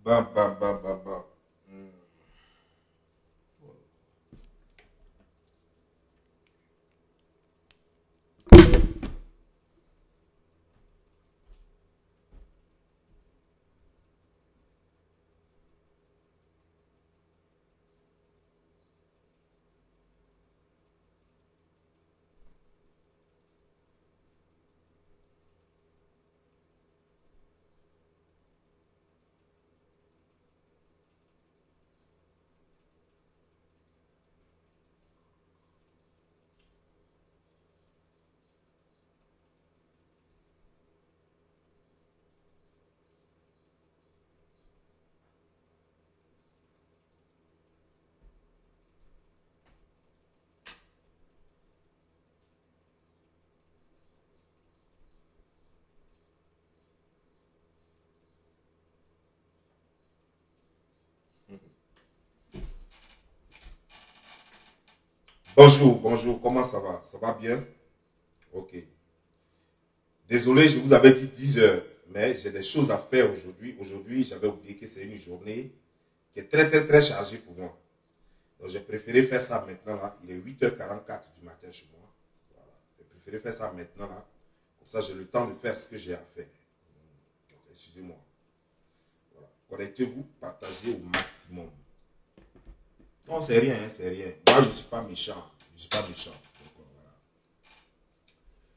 Bam, bam, bam, bam, bam. Hmm. Bonjour, bonjour, comment ça va? Ça va bien? Ok. Désolé, je vous avais dit 10 heures, mais j'ai des choses à faire aujourd'hui. Aujourd'hui, j'avais oublié que c'est une journée qui est très, très, très chargée pour moi. Donc, j'ai préféré faire ça maintenant, là. Il est 8h44 du matin chez moi. Voilà. J'ai préféré faire ça maintenant, là. Comme ça, j'ai le temps de faire ce que j'ai à faire. Donc, excusez-moi. Voilà. Connectez-vous, partagez au maximum. Non, c'est rien, hein, c'est rien. Moi, je ne suis pas méchant. Je ne suis pas méchant. Donc, voilà.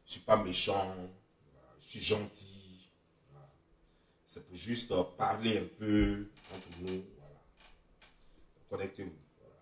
Je ne suis pas méchant. Voilà. Je suis gentil. Voilà. C'est pour juste parler un peu entre nous. Voilà. Connectez-vous. Voilà.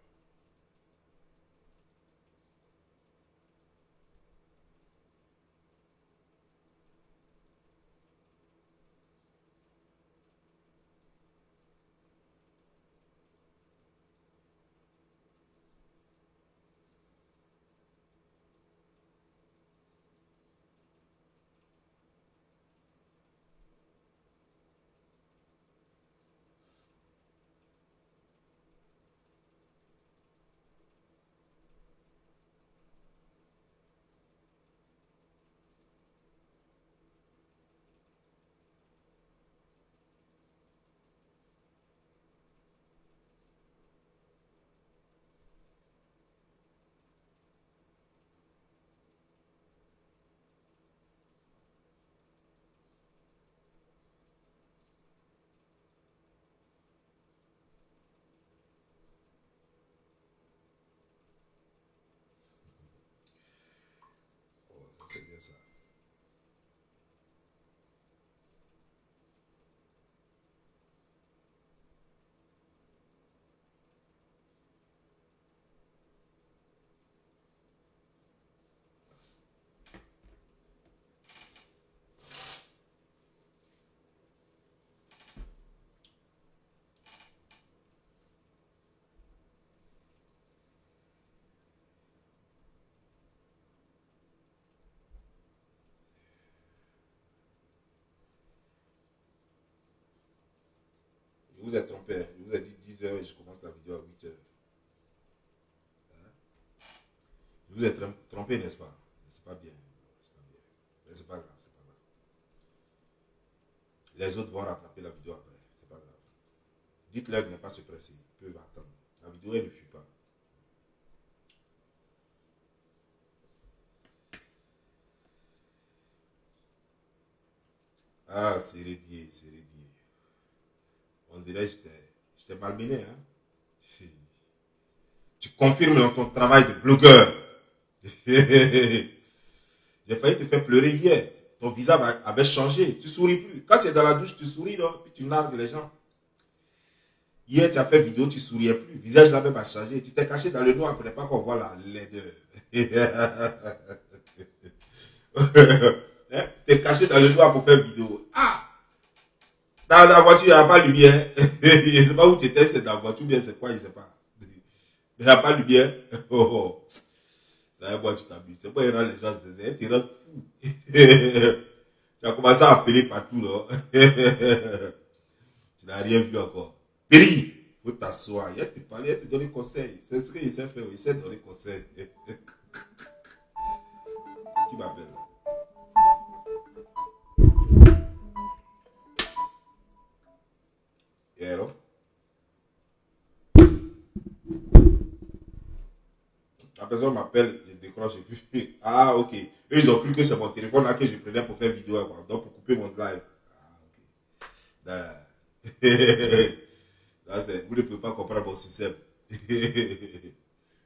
Oh, ça, c'est bien ça. Je vous ai trompé. Hein. Je vous ai dit 10 heures et je commence la vidéo à 8 heures. Hein? Je vous ai trompé, n'est-ce pas? C'est pas bien. C'est pas bien. Mais c'est pas grave, c'est pas grave. Les autres vont rattraper la vidéo après. C'est pas grave. Dites-leur de ne pas se presser. Ils peuvent attendre. La vidéo, elle ne fuit pas. Ah, c'est Rédier, c'est Rédier. On dirait que j'étais malmené. Hein? Tu confirmes dans ton travail de blogueur. J'ai failli te faire pleurer hier. Ton visage avait changé. Tu souris plus. Quand tu es dans la douche, tu souris, non? Puis tu nargues les gens. Hier, tu as fait vidéo, tu souriais plus. Le visage là même a changé. Tu t'es caché dans le noir pour ne pas qu'on voit la laideur. Hein? Tu t'es caché dans le noir pour faire vidéo. Ah! Dans la voiture, il n'y a pas de lumière. Je ne sais pas où tu étais, c'est dans la voiture, bien c'est quoi, je ne sais pas. Il n'y a pas de lumière. Oh, oh. Ça va, moi, tu t'amuses. C'est pas les gens, c'est tu rends fou. Tu as commencé à appeler partout, là. Tu n'as rien vu encore. Péri, il faut t'asseoir. Il te parler, il te donner conseil. C'est ce qu'il sait faire, il sait donner conseil. Qui m'appelle là? Et La personne m'appelle, je décroche et puis, ah, ok. Eux, ils ont cru que c'est mon téléphone là que je prenais pour faire vidéo, quoi. Donc, pour couper mon live. Ah, ok. Là, vous ne pouvez pas comprendre mon système.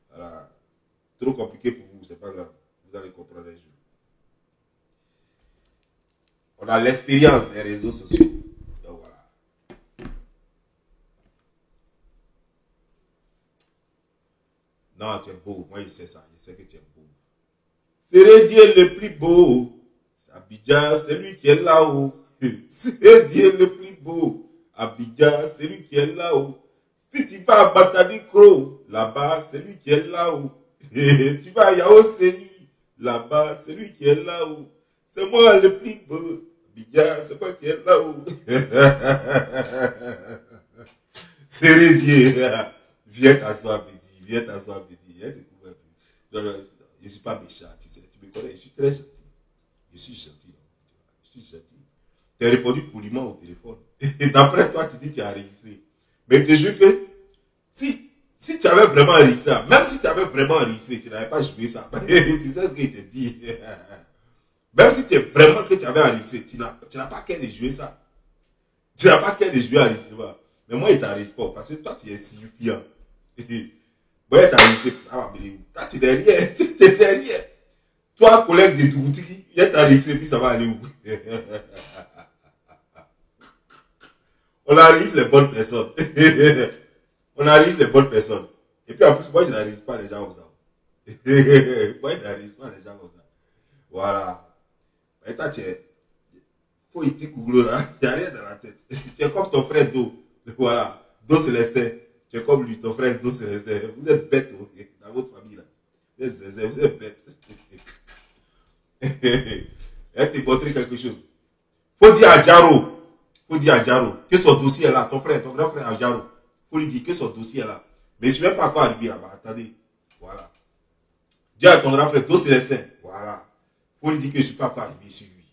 Voilà. Trop compliqué pour vous, c'est pas grave. Vous allez comprendre un jour. On a l'expérience des réseaux sociaux. Donc, voilà. Non, tu es beau. Moi, je sais ça. Je sais que tu es beau. C'est Dieu le plus beau. Abidjan, c'est lui qui est là-haut. C'est Dieu le plus beau. Abidjan, c'est lui qui est là-haut. Si tu vas à Batanikro, là-bas, c'est lui qui est là-haut. Tu vas à Yaoséi, là-bas, c'est lui qui est là-haut. C'est moi le plus beau. Abidjan, c'est moi qui est là-haut. C'est Dieu. Viens t'asseoir, Bédi. Viens t'asseoir, Bédi. Non, je ne suis pas méchant, tu sais. Tu me connais, je suis très gentil. Je suis gentil. Je suis gentil. Tu as répondu poliment au téléphone. Et d'après toi, tu dis que tu as enregistré. Mais je te jure que si tu avais vraiment enregistré, même si tu avais vraiment enregistré, tu n'avais pas joué ça. Tu sais ce qu'il te dit. Même si tu es vraiment que tu avais enregistré, tu n'as pas qu'à de jouer ça. Tu n'as pas qu'à de jouer enregistrement. Mais moi, il t'enregistre pas parce que toi, tu es signifiant. Moi, il t'enregistre. Toi, tu es derrière. Tu es derrière. Toi, collègue de Touti, il t'enregistre puis ça va aller où? On enregistre les bonnes personnes. On enregistre les bonnes personnes. Et puis en plus, moi, je n'enregistre pas les gens comme ça. Moi, je n'enregistre pas les gens comme ça. Voilà. Et toi, tu es. Faut y Google là. Il n'y a rien dans la tête. Tu es comme ton frère Do. Voilà. Do Célestin. Tu es comme lui, ton frère Do Célestin. Vous êtes bêtes dans votre famille là. Vous êtes bêtes. Elle te montrer quelque chose. Faut dire à Jaro. Faut dire à Jaro que son dossier est là. Ton grand frère à Jaro. Faut lui dire que son dossier est là. Mais je ne suis même pas encore arrivé là-bas. Attendez. Voilà. Dis à ton grand frère, Do Célestin. Voilà. Faut lui dire que je ne suis pas encore arrivé sur lui.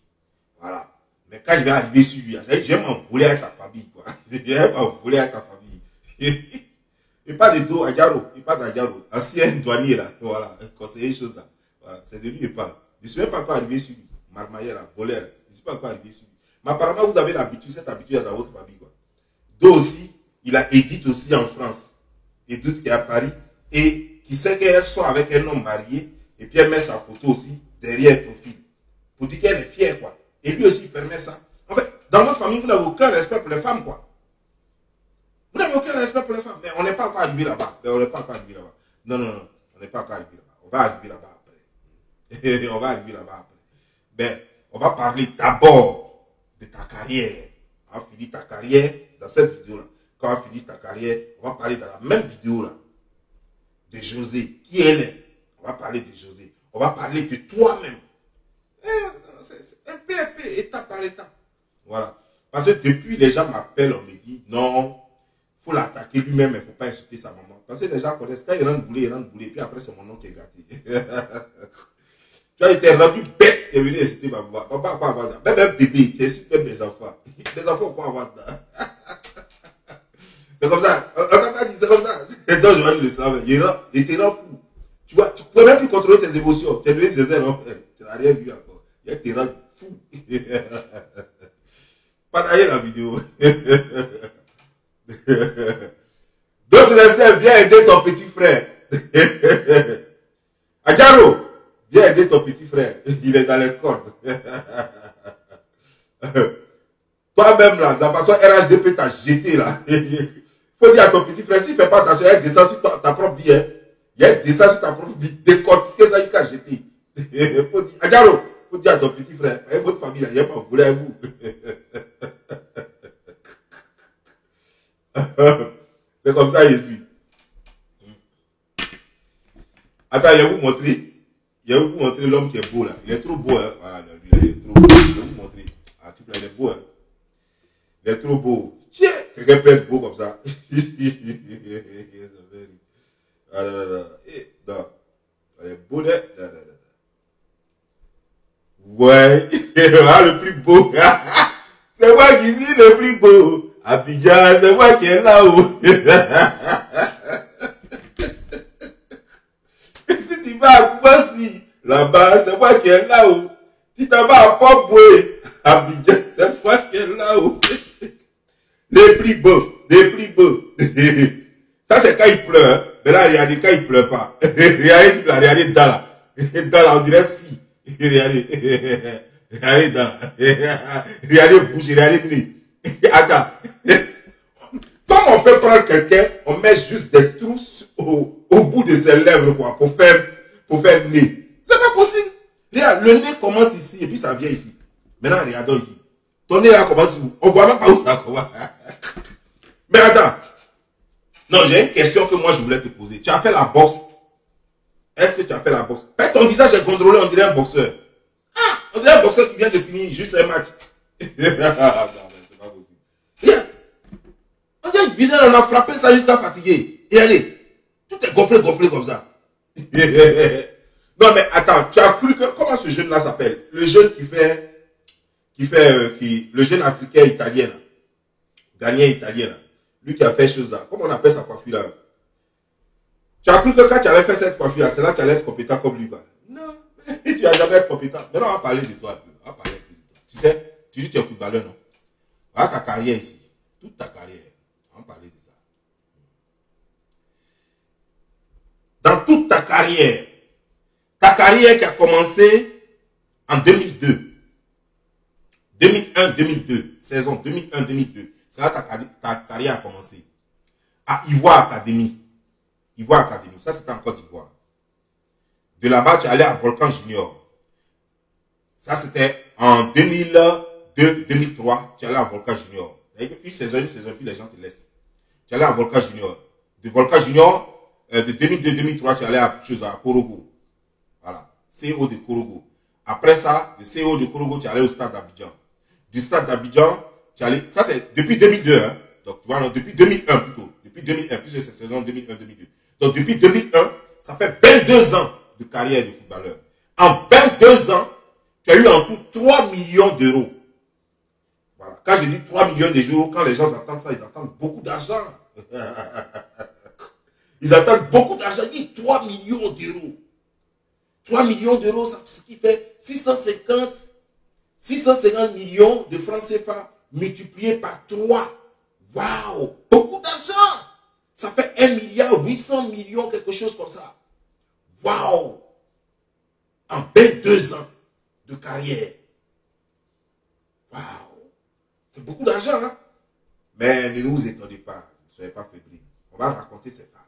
Voilà. Mais quand je vais arriver sur lui, je vais m'envoler avec ta famille. Quoi. Je vais m'envoler avec ta famille. Il parle de Do à Jaro. Il parle à Jaro. Ancien douanier là. Voilà. Conseiller chose là. Voilà. C'est de lui qu'il parle. Je ne suis même pas encore arrivé sur lui. Marmaillère, voleur. Je ne suis pas encore arrivé sur lui. Mais apparemment, vous avez l'habitude, cette habitude dans votre famille. Quoi. Do aussi, il a Edith aussi en France. Edith qui est à Paris. Et qui sait qu'elle soit avec un homme marié. Et puis elle met sa photo aussi derrière le profil. Pour dire qu'elle est fière. Quoi. Et lui aussi, il permet ça. En fait, dans votre famille, vous n'avez aucun respect pour les femmes. Quoi. Vous n'avez aucun respect pour les femmes. Mais on n'est pas encore arrivé là-bas. On n'est pas encore arrivé là-bas. Non, non, non. On n'est pas encore arrivé là-bas. On va arriver là-bas après. On va arriver là-bas après. Ben, on va parler d'abord de ta carrière. On va finir ta carrière dans cette vidéo-là. Quand on va finir ta carrière, on va parler dans la même vidéo-là de José. Qui elle est? On va parler de José. On va parler de toi-même. C'est un peu, étape par étape. Voilà. Parce que depuis, les gens m'appellent, on me dit, non, il faut l'attaquer lui-même, il ne faut pas insulter sa maman. Parce que les gens connaissent, quand il rentre bouler, puis après c'est mon nom qui est gâté. Tu as été rendu bête, tu es venu insulter ma maman. Papa, quoi avoir ça? Même bébé, tu insultes même mes enfants. Les enfants, quoi avoir ça? C'est comme ça. C'est comme ça. Et donc, je vais dire l'islam. Il te rend fou. Tu vois, tu ne peux même plus contrôler tes émotions. Tu es devenu Césaire, non? Tu n'as rien vu encore. Il te rend fou. Partagez la vidéo. Donc, Célestin, viens aider ton petit frère. Adjaro, viens aider ton petit frère. Il est dans les cordes. Toi-même, là, de la façon RHDP t'a jeté, là. Il faut dire à ton petit frère, s'il ne fait pas attention, il y a descend sur ta propre vie. Hein. Il y a descend sur ta propre vie. Décortiquer ça jusqu'à jeter. Il faut dire, Adjaro, il faut dire à ton petit frère, votre famille, là, il n'y a pas voulu à vous. C'est comme ça, je suis. Attends, je vais vous montrer. Je vais vous montrer l'homme qui est beau là. Il est trop beau. Hein. Ah, non, lui, il est trop beau. Je vais vous montrer. Ah, tu il est beau. Hein. Il est trop beau. Tiens, quelqu'un peut être beau comme ça. Ah, non, non, non. Non. Il est beau là. Non, non, non. Ouais. Ah, le plus beau. C'est moi qui suis le plus beau. Abidjan, c'est moi qui est là-haut. Si là-bas, c'est moi qui est là-haut. Si tu vas à Port-Boué, à Abidjan, c'est moi qui est là-haut. Les plus beaux, les plus beaux. Ça, c'est quand il pleure. Hein. Mais là, regardez, quand il pleure pas. Regardez, dans là. Dans là, on dirait si. Regardez. Regardez dans là. Regardez bouche, regardez nez. Attends. Comme on peut prendre quelqu'un, on met juste des trous au bout de ses lèvres, quoi, pour faire nez. C'est pas possible. Regarde, le nez commence ici et puis ça vient ici. Maintenant, regardons ici. Ton nez là commence où? On voit même pas où ça commence. Mais attends. Non, j'ai une question que moi je voulais te poser. Tu as fait la boxe. Est-ce que tu as fait la boxe? Parce que ton visage est contrôlé, on dirait un boxeur. Ah, on dirait un boxeur qui vient de finir juste un match. Non, mais c'est pas possible. Regarde. On dirait que le visage, on a frappé ça jusqu'à fatiguer. Et allez, tout est gonflé comme ça. Non, mais attends, tu as cru que, comment ce jeune-là s'appelle? Le jeune le jeune africain italien, là. Ghanéen italien, là. Lui qui a fait chose là. Comment on appelle sa coiffure là? Tu as cru que quand tu allais faire cette coiffure là, c'est là que tu allais être compétent comme lui, quoi. Non, tu vas jamais être compétent. Maintenant, on va parler de toi un peu. On va parler un peu de toi. Tu sais, tu dis que tu es footballeur, non? Voilà ta carrière ici. Toute ta carrière. On va parler de ça. Dans toute ta carrière qui a commencé en 2002. 2001-2002. Saison 2001-2002. C'est là que ta carrière a commencé. À Ivoire Academy. Ivoire Academy. Ça, c'était en Côte d'Ivoire. De là-bas, tu es allé à Volcan Junior. Ça, c'était en 2002-2003. Tu es allé à Volcan Junior. Une saison, puis les gens te laissent. Tu es allé à Volcan Junior. De Volcan Junior, de 2002-2003, tu es allé à Korogo. Voilà. CEO de Korogo. Après ça, le CEO de Korogo, tu es allé au stade d'Abidjan. Du stade d'Abidjan, tu es allé. Ça, c'est depuis 2002. Hein. Donc, tu vois, non, depuis 2001 plutôt. Depuis 2001, puisque c'est saison 2001-2002. Donc, depuis 2001, ça fait 22 ans de carrière de footballeur. En 22 ans, tu as eu en tout 3 millions d'euros. Voilà. Quand je dis 3 millions d'euros, quand les gens entendent ça, ils entendent beaucoup d'argent. Ils attendent beaucoup d'argent. Ils disent 3 millions d'euros. 3 millions d'euros, ce qui fait 650 millions de francs CFA multipliés par 3. Waouh! Beaucoup d'argent! Ça fait 1,8 milliard, quelque chose comme ça. Waouh! En 22 ans de carrière. Waouh! C'est beaucoup d'argent, hein? Mais ne nous étonnez pas. Ne soyez pas fébrile. On va raconter ces phrases.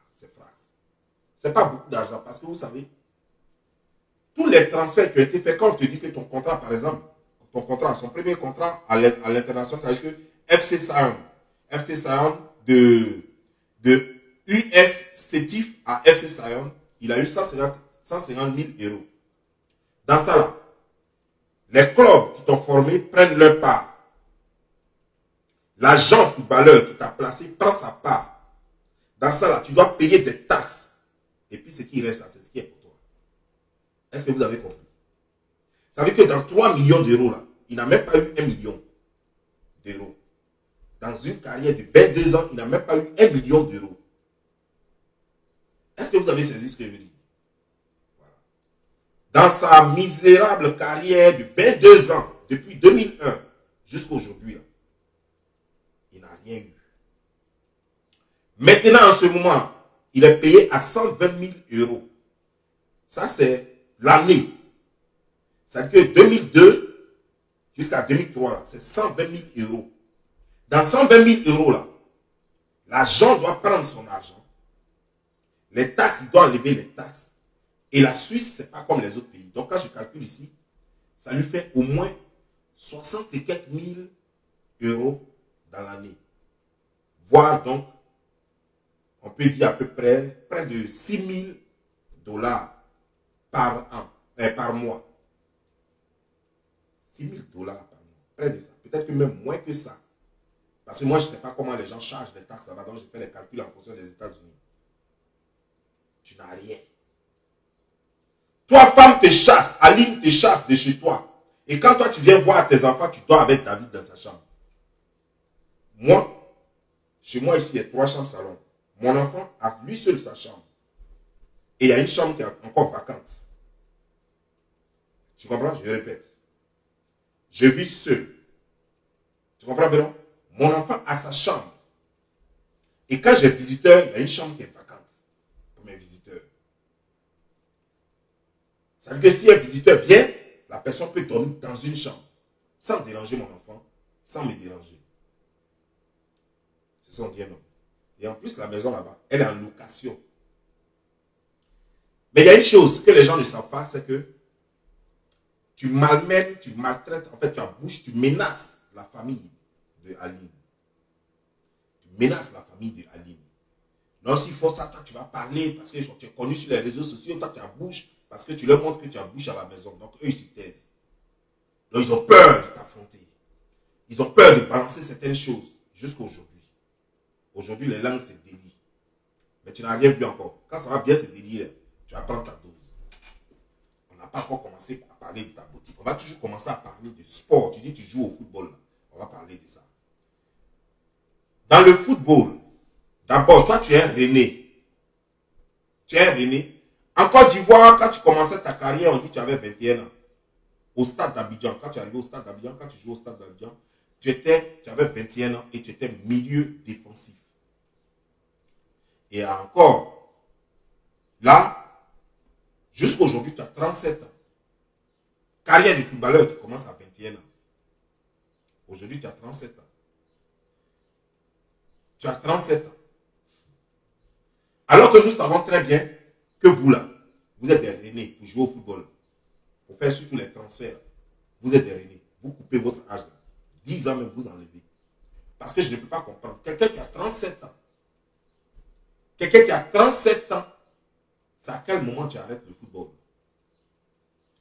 Ce n'est pas beaucoup d'argent parce que vous savez, tous les transferts qui ont été faits, quand on te dit que ton contrat, par exemple, son premier contrat à l'international, c'est-à-dire que FC Sion de US Sétif à FC Sion, il a eu 150 000 euros. Dans ça là, les clubs qui t'ont formé prennent leur part. L'agent footballeur qui t'a placé prend sa part. Dans ça là, tu dois payer des taxes. Et puis ce qui reste, c'est ce qui est pour toi. Est-ce que vous avez compris? Ça veut dire que dans 3 millions d'euros là, il n'a même pas eu 1 million d'euros. Dans une carrière de 22 ans, il n'a même pas eu 1 million d'euros. Est-ce que vous avez saisi ce que je veux dire? Voilà. Dans sa misérable carrière de 22 ans, depuis 2001 jusqu'à aujourd'hui, il n'a rien eu. Maintenant, en ce moment, il est payé à 120 000 euros. Ça, c'est l'année. C'est-à-dire que 2002 jusqu'à 2003, c'est 120 000 euros. Dans 120 000 euros, là, l'agent doit prendre son argent. Les taxes, il doit enlever les taxes. Et la Suisse, ce n'est pas comme les autres pays. Donc, quand je calcule ici, ça lui fait au moins 60 et quelques mille euros dans l'année. Voire donc, on peut dire à peu près de 6 000 dollars par an, par mois. 6 000 dollars par mois, près de ça. Peut-être que même moins que ça. Parce que moi, je ne sais pas comment les gens chargent les taxes là-bas, donc je fais les calculs en fonction des États-Unis. Tu n'as rien. Toi, femme, te chasse, Aline te chasse de chez toi. Et quand toi, tu viens voir tes enfants, tu dors avec David dans sa chambre. Moi, chez moi ici, il y a 3 chambres salon. Mon enfant a lui seul sa chambre. Et il y a une chambre qui est encore vacante. Tu comprends? Je répète. Je vis seul. Tu comprends bien? Mon enfant a sa chambre. Et quand j'ai visiteur, il y a une chambre qui est vacante pour mes visiteurs. Ça veut dire que si un visiteur vient, la personne peut dormir dans une chambre sans déranger mon enfant, sans me déranger. C'est ça, on dit un homme. Et en plus, la maison là-bas, elle est en location. Mais il y a une chose que les gens ne savent pas, c'est que tu malmènes, tu maltraites, en fait, tu abouches, tu menaces la famille de Aline. Tu menaces la famille de Aline. Non, s'il faut ça, toi, tu vas parler parce que tu es connu sur les réseaux sociaux, toi, tu abouches parce que tu leur montres que tu abouches à la maison. Donc, eux, ils se taisent. Donc, ils ont peur de t'affronter. Ils ont peur de balancer certaines choses jusqu'à aujourd'hui. Aujourd'hui, les langues, c'est délit. Mais tu n'as rien vu encore. Quand ça va bien, c'est délit. Tu vas prendre ta dose. On n'a pas encore commencé à parler de ta beauté. On va toujours commencer à parler de sport. Tu dis que tu joues au football. On va parler de ça. Dans le football, d'abord, toi, tu es un René. Tu es un René. En Côte d'Ivoire, quand tu commençais ta carrière, on dit que tu avais 21 ans. Au stade d'Abidjan, quand tu arrivais au stade d'Abidjan, quand tu jouais au stade d'Abidjan, tu avais 21 ans et tu étais milieu défensif. Et encore, là, jusqu'à aujourd'hui, tu as 37 ans. Carrière de footballeur, tu commences à 21 ans. Aujourd'hui, tu as 37 ans. Tu as 37 ans. Alors que nous savons très bien que vous, là, vous êtes des Renés pour jouer au football. Pour faire surtout les transferts. Vous êtes des Renés. Vous coupez votre âge. Là. 10 ans même, vous enlevez. Parce que je ne peux pas comprendre. Quelqu'un qui a 37 ans. Quelqu'un qui a 37 ans. C'est à quel moment tu arrêtes le football?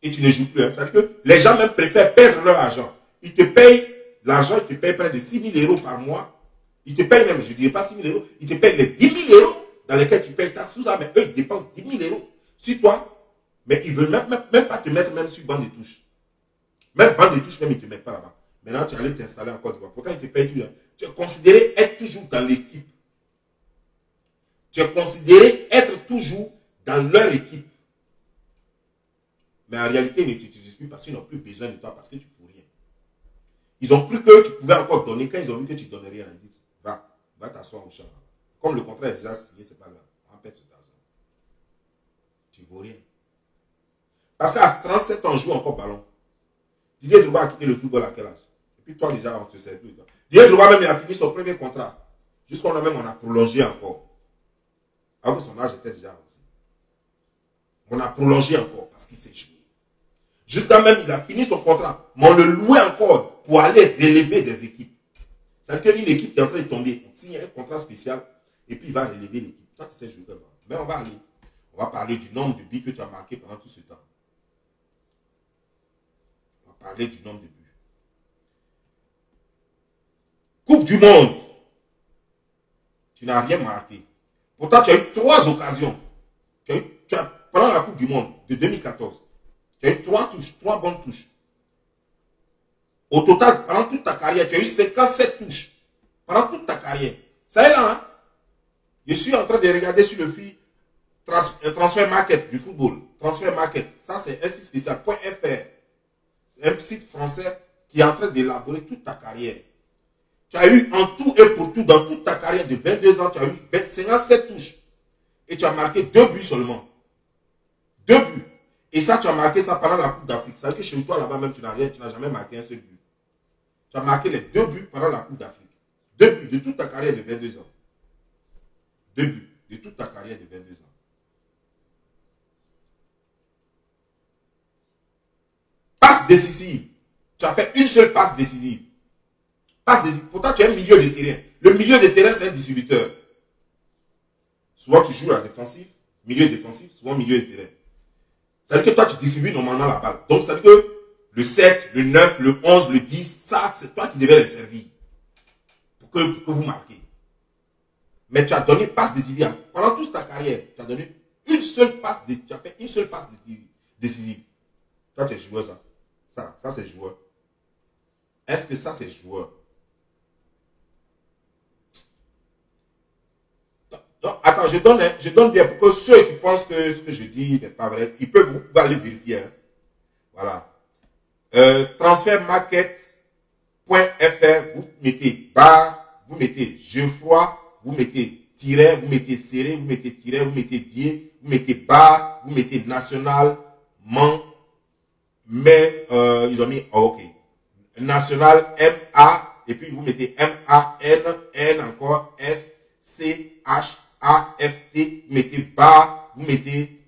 Et tu ne joues plus. C'est-à-dire que les gens même préfèrent perdre leur argent. Ils te payent l'argent, ils te payent près de 6 000 € par mois. Ils te payent même, je ne dirais pas 6 000 €, ils te payent les 10 000 € dans lesquels tu payes ta sous, mais eux, ils dépensent 10 000 € sur toi, mais ils ne veulent même pas te mettre même sur banc de touche. Même banc de touche, même ils ne te mettent pas là-bas. Maintenant, tu es allé t'installer en Côte d'Ivoire. Pourtant, ils te payent tout. Tu es considéré être toujours dans l'équipe. Tu es considéré être toujours dans leur équipe. Mais en réalité, ils ne t'utilisent plus parce qu'ils n'ont plus besoin de toi, parce que tu ne fous rien. Ils ont cru que tu pouvais encore donner. Quand ils ont vu que tu ne donnais rien, ils disent, va t'asseoir au champ. Comme le contrat est déjà signé, ce n'est pas grave. On perd cet argent. Tu ne vaux rien. Parce qu'à 37 ans, on joue encore ballon. Didier Drogba a quitté le football à quel âge? Et puis toi, déjà, on ne te sert plus. Didier Drogba, même, il a fini son premier contrat. Jusqu'à même, on a prolongé encore. Alors que son âge était déjà avancé. On a prolongé encore parce qu'il s'est joué. Jusqu'à même, il a fini son contrat. Mais on le louait encore pour aller relever des équipes. C'est-à-dire qu'une équipe qui est en train de tomber, on signe un contrat spécial et puis il va relever l'équipe. Toi, tu sais jouer comment. Mais on va aller. On va parler du nombre de buts que tu as marqué pendant tout ce temps. On va parler du nombre de buts. Coupe du monde. Tu n'as rien marqué. Pourtant, tu as eu 3 occasions. Pendant la Coupe du monde de 2014, tu as eu 3 touches, 3 bonnes touches. Au total, pendant toute ta carrière, tu as eu 57 touches. Pendant toute ta carrière. Ça est là, hein? Je suis en train de regarder sur le fil Transfer Market du football. Transfer Market. Ça, c'est un site spécial. .fr. C'est un site français qui est en train d'élaborer toute ta carrière. Tu as eu en tout et pour tout, dans toute ta carrière de 22 ans, tu as eu 57 touches. Et tu as marqué 2 buts seulement. 2 buts. Et ça, tu as marqué ça pendant la Coupe d'Afrique. Ça veut dire que chez toi, là-bas même, tu n'as jamais marqué un seul but. Tu as marqué les 2 buts pendant la Coupe d'Afrique. 2 buts de toute ta carrière de 22 ans. 2 buts de toute ta carrière de 22 ans. Passe décisive. Tu as fait une seule passe décisive. Passe décisive. Pourtant, tu es un milieu de terrain. Le milieu de terrain, c'est un distributeur. Souvent, tu joues à la défensive, milieu défensif, souvent milieu de terrain. Ça veut dire que toi, tu distribues normalement la balle. Donc, ça veut dire que le 7, le 9, le 11, le 10, ça, c'est toi qui devais les servir. Pour que vous marquiez. Mais tu as donné passe décisive. Pendant toute ta carrière, tu as donné une seule passe décisive. Tu as fait une seule passe décisive. Toi, tu es joueur, ça. Ça, c'est joueur. Est-ce que ça, c'est joueur? Donc, attends, je donne bien pour que ceux qui pensent que ce que je dis n'est pas vrai, ils peuvent vous aller vérifier. Hein. Voilà. transfermarket.fr, vous mettez barre, vous mettez Geoffroy, vous mettez tiret, vous mettez serré, vous mettez tiret, vous mettez dié, vous mettez barre, vous mettez national, mais ils ont mis, ok, national, M-A, et puis vous mettez M-A-N, N encore, S-C-H-A-F-T, vous mettez barre, vous mettez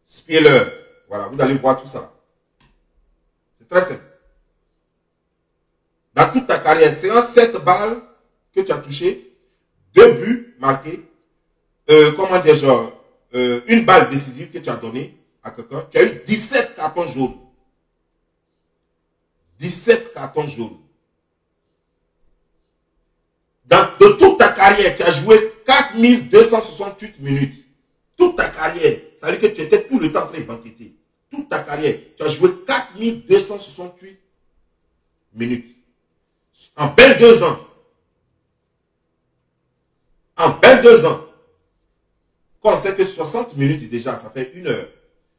Spieler. Voilà, vous allez voir tout ça. C'est très simple. Dans toute ta carrière, c'est un 7 balles que tu as touché, 2 buts marqués, comment dire, genre, une balle décisive que tu as donnée à quelqu'un. Tu as eu 17 cartons jaunes. 17 cartons jaunes. De toute ta carrière, tu as joué 4268 minutes. Toute ta carrière. Ça veut dire que tu étais tout le temps en train de banqueter. Toute ta carrière, tu as joué 4268 minutes. En 22 ans. En 22 ans. Quand on sait que 60 minutes déjà, ça fait 1 heure.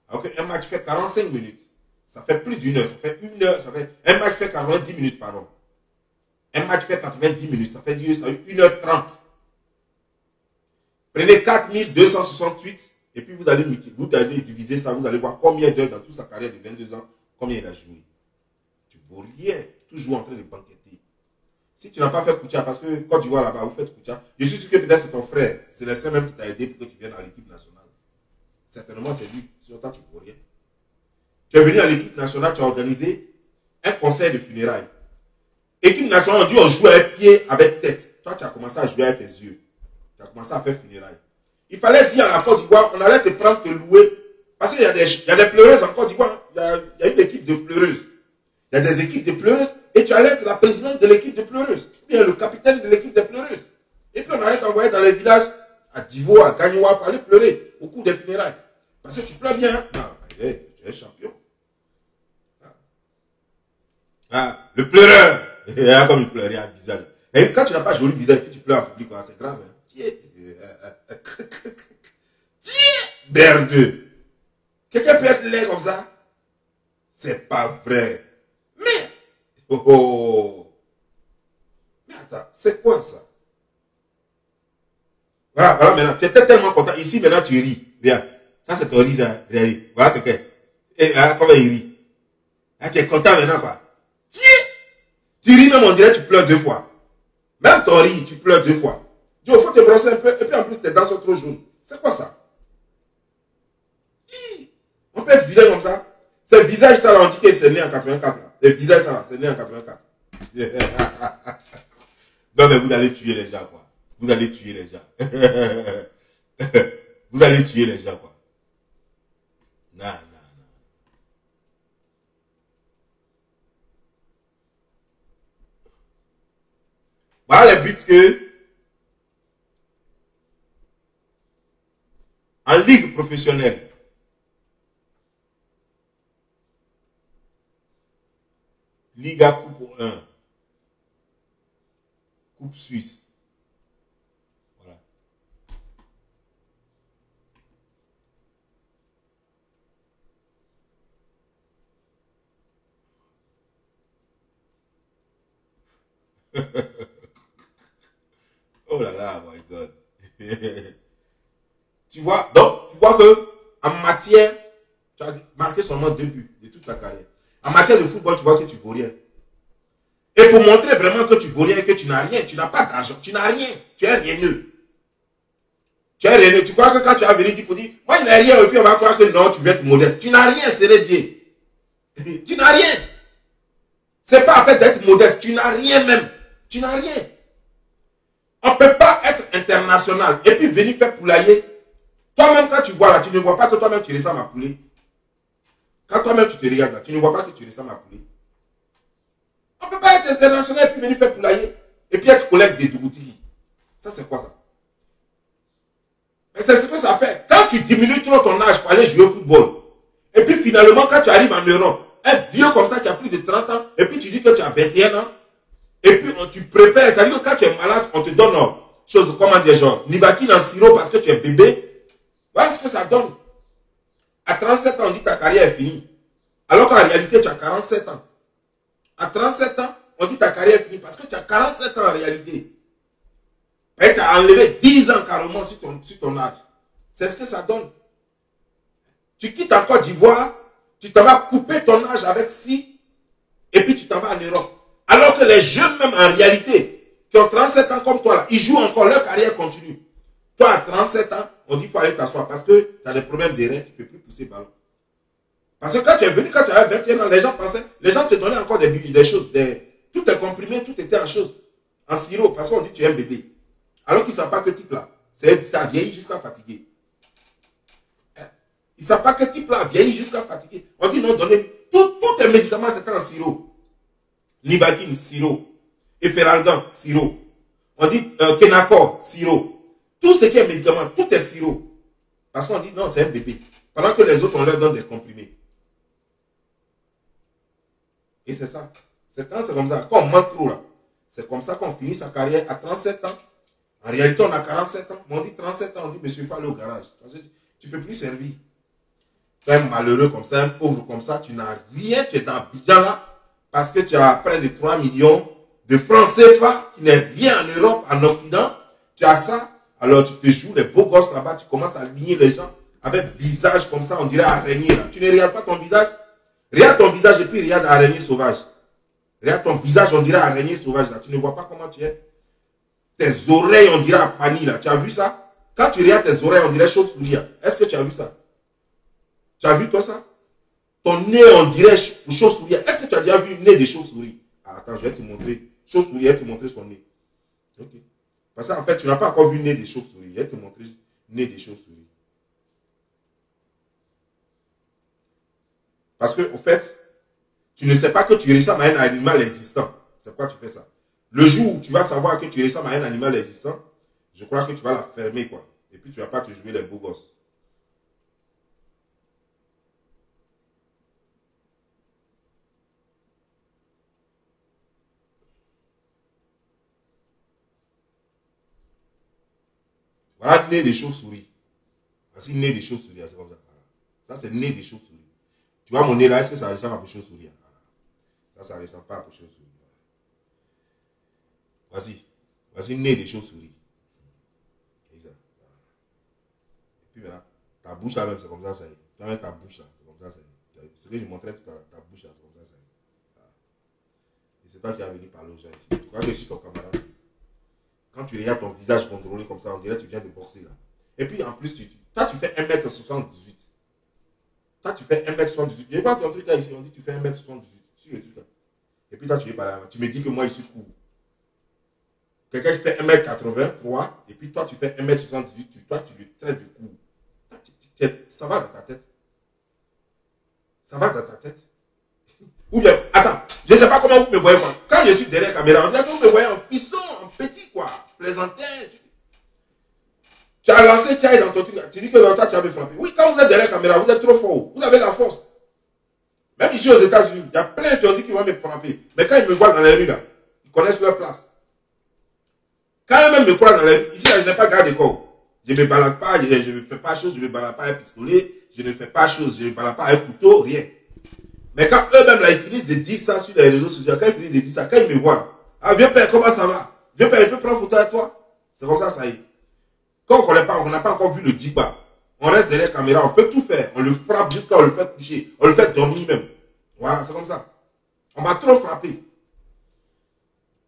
Alors qu'un match fait 45 minutes. Ça fait plus d'1 heure. Ça fait 1 heure. Un match fait 90 minutes, pardon. Un match fait 90 minutes. Ça fait 1h30. Prenez 4268 et puis vous allez diviser ça. Vous allez voir combien d'heures dans toute sa carrière de 22 ans, combien il a joué. Tu ne vaux rien. Toujours en train de banqueter. Si tu n'as pas fait Koutia, parce que quand tu vois là-bas, vous faites Koutia, je suis sûr que peut-être c'est ton frère. C'est le seul même qui t'a aidé pour que tu viennes à l'équipe nationale. Certainement, c'est lui. Sinon, toi, tu ne vaux rien. Tu es venu à l'équipe nationale, tu as organisé un concert de funérailles. Équipe nationale, on dit on joue avec pied, avec tête. Toi, tu as commencé à jouer avec tes yeux. Tu as commencé à faire funérailles. Il fallait dire à la Côte d'Ivoire, on allait te prendre, te louer. Parce qu'il y a des pleureuses en Côte d'Ivoire. Il y a une équipe de pleureuses. Il y a des équipes de pleureuses. Et tu allais être la présidente de l'équipe de pleureuses. Ou bien le capitaine de l'équipe de pleureuses. Et puis on allait t'envoyer dans les villages, à Divo, à Gagnoua, pour aller pleurer au cours des funérailles. Parce que tu pleures bien. Non, tu es champion. Ah, le pleureur. Comme il pleurait à visage. Et quand tu n'as pas joli visage, puis tu pleures en public, c'est grave. Hein? Merde. Quelqu'un peut être laid comme ça? C'est pas vrai. Mais, mais attends, c'est quoi ça? Voilà maintenant, tu étais tellement content. Ici, maintenant, tu ris. Regarde. Ça, c'est ton riz, hein. Voilà quelqu'un. Et comment il rit. Là, tu es content maintenant, quoi. Tu ris même, on dirait que tu pleures 2 fois. Même ton riz, tu pleures 2 fois. Il faut te brosser un peu. Et puis en plus, tes dents sont trop jaunes. C'est quoi ça? On peut être vilain comme ça. C'est le visage, ça, là, on dit que c'est né en 84. Là. Le visage, ça, c'est né en 84. Non, mais vous allez tuer les gens, quoi. Vous allez tuer les gens. Vous allez tuer les gens, quoi. Non, non, non. Voilà les buts que en ligue professionnelle, Liga Coupe 1, Coupe Suisse. Voilà. Oh là là, my God. Tu vois, donc, tu vois que en matière, tu as marqué seulement 2 buts de toute ta carrière. En matière de football, tu vois que tu ne vaux rien. Et pour montrer vraiment que tu ne vaux rien, que tu n'as rien, tu n'as pas d'argent, tu n'as rien, tu es rieneux. Tu es rieneux. Tu crois que quand tu as venu, pour dire, moi, il n'a rien, et puis on va croire que non, tu veux être modeste. Tu n'as rien, c'est Dieu. Tu n'as rien. C'est pas en fait d'être modeste, tu n'as rien même. Tu n'as rien. On ne peut pas être international et puis venir faire poulailler. Toi-même, quand tu vois là, tu ne vois pas que toi-même tu ressembles à poulet. Quand toi-même tu te regardes là, tu ne vois pas que tu ressembles à poulet. On ne peut pas être international et puis venir faire poulailler. Et puis être collègue des Dougouti. Ça, c'est quoi ça? Mais c'est ce que ça fait. Quand tu diminues trop ton âge pour aller jouer au football, et puis finalement, quand tu arrives en Europe, un vieux comme ça qui a plus de 30 ans, et puis tu dis que tu as 21 ans, et puis tu prépares, c'est-à-dire que quand tu es malade, on te donne chose, comment dire, genre, Nivaquine en sirop parce que tu es bébé. Voilà ce que ça donne. À 37 ans, on dit que ta carrière est finie. Alors qu'en réalité, tu as 47 ans. À 37 ans, on dit ta carrière est finie parce que tu as 47 ans en réalité. Et tu as enlevé 10 ans carrément sur ton âge. C'est ce que ça donne. Tu quittes en Côte d'Ivoire, tu t'en vas couper ton âge avec 6, et puis tu t'en vas en Europe. Alors que les jeunes, même en réalité, qui ont 37 ans comme toi, là, ils jouent encore, leur carrière continue. Toi, à 37 ans, on dit qu'il faut aller t'asseoir parce que tu as des problèmes de reins, tu ne peux plus pousser le ballon. Parce que quand tu es venu, quand tu avais 21 ans, les gens te donnaient encore des choses, tout est comprimé, tout était en chose, en sirop, parce qu'on dit que tu es un bébé. Alors qu'ils ne savent pas que type là, ça vieillit jusqu'à fatiguer. Ils ne savent pas que type là vieillit jusqu'à fatiguer. On dit non, donnez-lui. Tous tes médicaments, c'est en sirop. Nivaquine, sirop. Efferalgan, sirop. On dit Kenacor, sirop. Tout ce qui est médicament, tout est sirop. Parce qu'on dit non, c'est un bébé. Pendant que les autres, on leur donne des comprimés. Et c'est ça. C'est comme ça. Quand on manque trop là, c'est comme ça qu'on finit sa carrière à 37 ans. En réalité, on a 47 ans. Mais on dit 37 ans, on dit monsieur, il faut aller au garage. Parce que tu ne peux plus servir. Tu es un malheureux comme ça, un pauvre comme ça, tu n'as rien, tu es dans Abidjan là, parce que tu as près de 3 millions de francs CFA, qui n'est rien en Europe, en Occident. Tu as ça, alors tu te joues les beaux gosses là-bas, tu commences à aligner les gens avec visage comme ça, on dirait araignée là. Tu ne regardes pas ton visage. Regarde ton visage et puis regarde l'araignée sauvage. Regarde ton visage, on dirait araignée sauvage là. Tu ne vois pas comment tu es. Tes oreilles, on dirait apani là. Tu as vu ça? Quand tu regardes tes oreilles, on dirait chauve-souris. Est-ce que tu as vu ça? Tu as vu toi ça? Ton nez, on dirait chauve-souris. Est-ce que tu as déjà vu le nez de chauve-souris? Ah, attends, je vais te montrer. Chauve-souris, je vais te montrer son nez. Ok. Parce qu'en fait, tu n'as pas encore vu le nez de chauve-souris. Je vais te montrer le nez de chauve-souris. Parce que, au fait, tu ne sais pas que tu ressembles à un animal existant. C'est pourquoi tu fais ça. Le jour où tu vas savoir que tu ressembles à un animal existant, je crois que tu vas la fermer, quoi. Et puis, tu ne vas pas te jouer les beaux gosses. Voilà le nez des chauves-souris. Parce que le nez des chauves-souris, c'est comme ça. Ça, c'est le nez des chauves-souris. Tu vois mon nez là, est-ce que ça ressemble à une chauve-souris? Ça ne ressemble pas à une chauve-souris. Voici. Voici le nez des chauves-souris. Et puis voilà. Ta bouche là même, c'est comme ça, ça y est. Tu as même ta bouche là, c'est comme ça, ça y est. Ce que je montrais tout à l'heure, ta bouche là, c'est comme ça, ça y est. Voilà. Et c'est toi qui as venu parler aux gens ici. Tu crois que je suis ton camarade? Quand tu regardes ton visage contrôlé comme ça, on dirait que tu viens de boxer là. Et puis en plus, toi tu fais 1m78. Toi tu fais 1m78. Je vois ton truc là ici, on dit que tu fais 1m78 sur le truc là. Et puis toi tu es pas là. Tu me dis que moi je suis court. Quelqu'un qui fait 1m83, et puis toi tu fais 1m78, toi tu le traites de court. Ça va dans ta tête. Ça va dans ta tête. Ou bien, attends, je ne sais pas comment vous me voyez moi. Quand je suis derrière la caméra, on dirait que vous me voyez en piston, en petit quoi. Plaisantin. Tu as lancé, tu as dans ton truc. Tu dis que l'autre tu avais frappé. Oui, quand vous êtes derrière la caméra, vous êtes trop fort. Vous avez la force. Même ici aux États-Unis, il y a plein qui ont dit qu'ils vont me frapper. Mais quand ils me voient dans les rues là, ils connaissent leur place. Quand eux-mêmes me croisent dans les rues, ici là, je n'ai pas garde de corps. Je ne me balade pas, je ne fais pas chose, je ne me balade pas un pistolet, je ne fais pas chose, je ne me balade pas un couteau, rien. Mais quand eux-mêmes là, ils finissent de dire ça sur les réseaux sociaux, quand ils finissent de dire ça, quand ils me voient, ah vieux père, comment ça va? Vieux père, il peut prendre photo avec toi? C'est comme ça, ça y est. Quand on n'a pas encore vu le Djiba, on reste derrière la caméra, on peut tout faire. On le frappe jusqu'à on le fait coucher, on le fait dormir même. Voilà, c'est comme ça. On m'a trop frappé.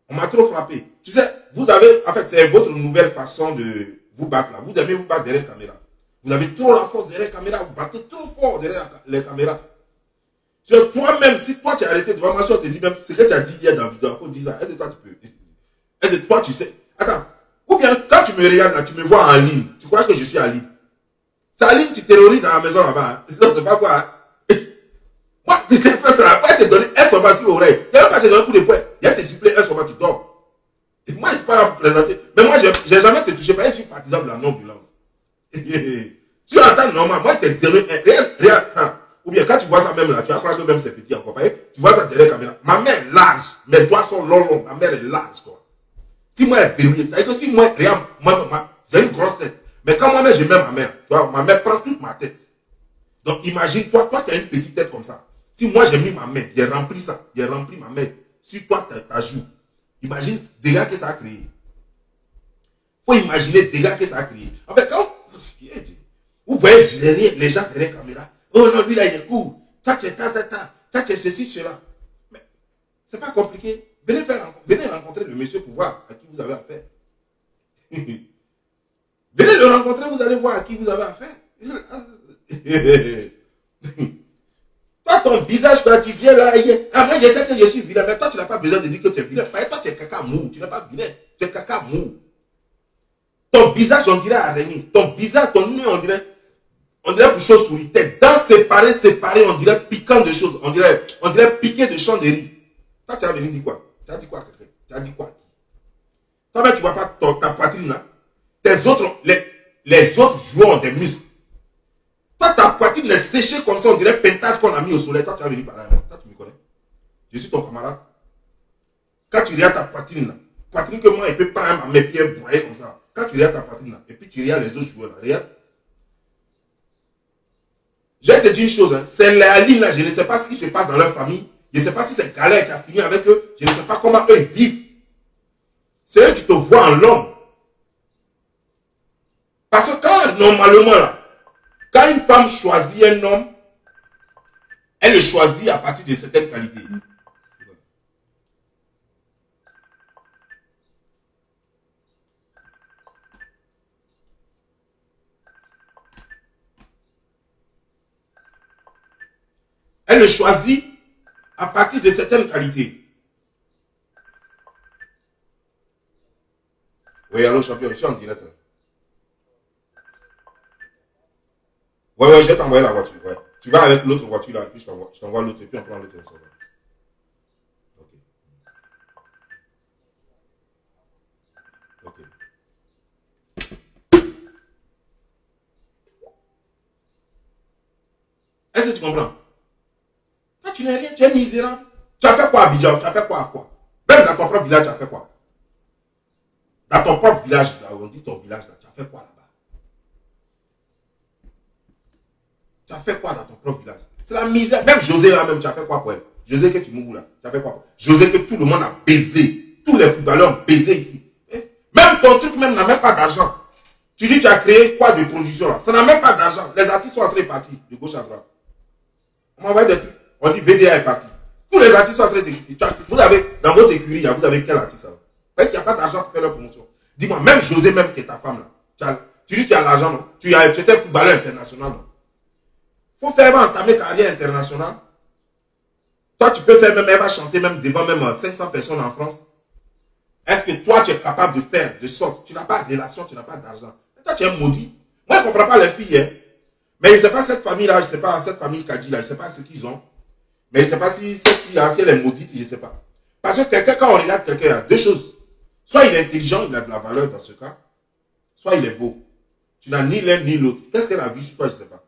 On m'a trop frappé. Tu sais, vous avez, en fait, c'est votre nouvelle façon de vous battre là. Vous aimez vous battre derrière la caméra. Vous avez trop la force derrière la caméra, vous battez trop fort derrière les caméras. Sur toi-même, si toi tu es arrêté devant moi, si on te dit même ce que tu as dit hier dans la vidéo, il faut dire ça. Est-ce que toi tu peux? Est-ce que toi tu sais? Attends. Ou bien quand tu me regardes là, tu me vois en ligne. Tu crois que je suis en ligne? C'est en ligne, tu terrorises à la maison là-bas. Hein? Sinon, c'est pas quoi. Hein? Moi, si tu fais ça là, moi, je te donne un sommet sur l'oreille. Il n'y a même pas te donner un coup de poing. Il y a te gifler un sommet, tu dors. Et moi, je ne suis pas là pour présenter. Mais moi, je n'ai jamais te touché. Je suis partisan de la non-violence. Tu entends normal. Moi, je te donne rien ça. Ou bien quand tu vois ça même là, tu vas croire que même c'est petit encore. Tu vois ça derrière la caméra. Ma main est large. Mes doigts sont longs. Ma main est large. Quoi. Si moi, elle est verrouillée, c'est-à-dire que si moi, regarde, moi j'ai une grosse tête. Mais quand moi-même, je mets ma main, tu vois, ma main prend toute ma tête. Donc, imagine, toi, tu as une petite tête comme ça. Si moi j'ai mis ma main, j'ai rempli ça, j'ai rempli ma main sur toi, ta joue, imagine les dégâts que ça a créé. Il faut imaginer les dégâts que ça a créé. En fait, quand vous voyez les gens derrière la caméra, oh non, lui là il est cool, toi tu es toi tu es ceci, cela. Mais c'est pas compliqué. Venez rencontrer le monsieur pour voir à qui vous avez affaire. Venez le rencontrer, vous allez voir à qui vous avez affaire. Toi, ton visage, quand tu viens là, moi je sais que je suis vilain, mais toi tu n'as pas besoin de dire que tu es vilain. Toi tu es caca mou, tu n'es pas vilain, tu es caca mou. Ton visage, on dirait araignée. Ton visage, ton nez, on dirait pour chose souris. Tes dents séparées, on dirait piquant de choses. On dirait piqué de champ de riz. Toi, tu as venu dire quoi? Tu as dit quoi à quelqu'un? Tu as dit quoi? Toi, tu ne vois pas ta poitrine là. Les autres joueurs ont des muscles. Toi, ta poitrine est séchée comme ça, on dirait pentage qu'on a mis au soleil. Toi, tu as venu par là. Toi, tu me connais. Je suis ton camarade. Quand tu regardes ta poitrine là, poitrine que moi, il peut prendre mes pieds broyer comme ça. Quand tu regardes ta poitrine là, et puis tu regardes les autres joueurs là, regarde. Je vais te dire une chose, hein, c'est la ligne là, je ne sais pas ce qui se passe dans leur famille. Je ne sais pas si c'est Galère qui a fini avec eux. Je ne sais pas comment eux vivent. C'est eux qui te voient en l'homme. Parce que quand, normalement là, quand une femme choisit un homme, elle le choisit à partir de certaines qualités. Elle le choisit à partir de certaines qualités. Oui, allô champion, je suis en direct. Ouais, je vais t'envoyer la voiture. Ouais. Tu vas avec l'autre voiture là, et puis je t'envoie l'autre, et puis on prend l'autre. Ok. Ok. Est-ce que tu comprends? Toi, tu n'es rien, tu es misérable. Tu as fait quoi à Abidjan? Tu as fait quoi à quoi? Même dans ton propre village, tu as fait quoi? Dans ton propre village, là, on dit ton village, là, tu as fait quoi là-bas? Tu as fait quoi dans ton propre village? C'est la misère. Même José là, même, tu as fait quoi pour elle? José que tu mourras là, tu as fait quoi pour elle? José que tout le monde a baisé. Tous les footballeurs ont baisé ici. Même ton truc même n'a même pas d'argent. Tu dis tu as créé quoi de production là? Ça n'a même pas d'argent. Les artistes sont en train de partir de gauche à droite. On m'envoie des trucs. On dit VDA est parti. Tous les artistes sont en train de... Vous avez, dans votre écurie, vous avez quel artiste là? Il n'y a pas d'argent pour faire leur promotion. Dis-moi, même José, même qui est ta femme là, tu dis que tu as l'argent, non? Tu étais footballeur international, non? Il faut faire entamer carrière internationale. Toi, tu peux faire même, elle va chanter même devant même 500 personnes en France. Est-ce que toi, tu es capable de faire de sorte? Tu n'as pas de relation, tu n'as pas d'argent. Toi, tu es maudit. Moi, je ne comprends pas les filles. Hein. Mais je ne sais pas cette famille-là, je ne sais pas cette famille Kadi là, je ne sais pas ce qu'ils ont. Mais je ne sais pas si cette fille-là, si elle est maudite, je ne sais pas. Parce que quelqu'un, quand on regarde quelqu'un, il y a deux choses. Soit il est intelligent, il a de la valeur dans ce cas. Soit il est beau. Tu n'as ni l'un ni l'autre. Qu'est-ce qu'elle a vu sur toi, je ne sais pas.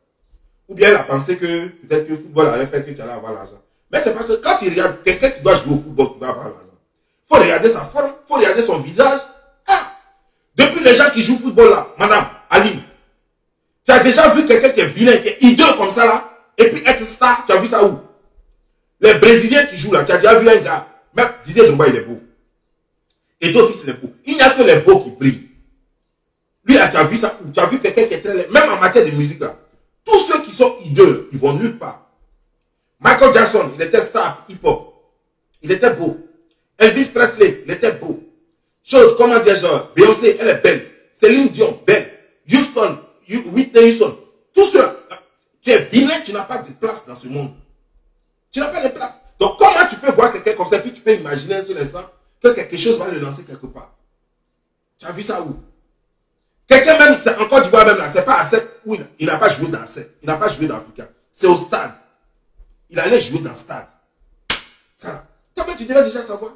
Ou bien elle a pensé que peut-être que le football allait faire que tu allais avoir l'argent. Mais c'est parce que quand tu regardes quelqu'un qui doit jouer au football, qui va avoir l'argent. Il faut regarder sa forme, il faut regarder son visage. Ah! Depuis les gens qui jouent au football là, madame, Aline, tu as déjà vu quelqu'un qui est vilain, qui est hideux comme ça là, et puis être star, tu as vu ça où? Les Brésiliens qui jouent là, tu as déjà vu un gars, même Didier Drogba il est beau. Et ton fils il est beau. Il n'y a que les beaux qui brillent. Lui là, tu as vu ça où? Tu as vu quelqu'un qui est très... Même en matière de musique là, tous ceux qui sont hideux, ils vont nulle part. Michael Jackson, il était star hip-hop. Il était beau. Elvis Presley, il était beau. Chose, comment dire, genre, Beyoncé, elle est belle. Céline Dion, belle. Houston, Whitney Houston. Tout cela. Tu es vilain, tu n'as pas de place dans ce monde. Tu n'as pas de place. Donc, comment tu peux voir quelqu'un comme ça, puis tu peux imaginer un seul instant que quelque chose va le lancer quelque part. Tu as vu ça où? Quelqu'un même, en Côte d'Ivoire même là, c'est pas à 7 où il n'a pas joué dans 7. Il n'a pas joué dans Africa. C'est au stade. Il allait jouer dans le stade. Ça, toi-même, tu devais déjà savoir.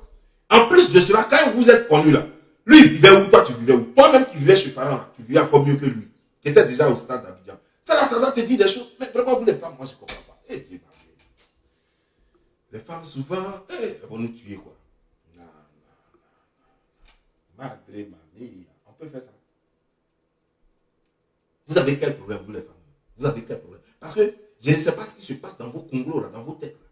En plus de cela, quand vous êtes connu là, lui, il vivait où, toi, tu vivais où? Toi-même qui vivais chez tes parents là, tu vivais encore mieux que lui, qui était déjà au stade d'Abidjan. Ça là, ça doit te dire des choses. Mais vraiment, vous les femmes, moi, je ne comprends pas. Eh, Dieu, les femmes, souvent, elles vont nous tuer, quoi. Non, non, non, non. Madre, mamie, on peut faire ça. Vous avez quel problème, vous les femmes? Vous avez quel problème? Parce que je ne sais pas ce qui se passe dans vos conglos, là, dans vos têtes. Là.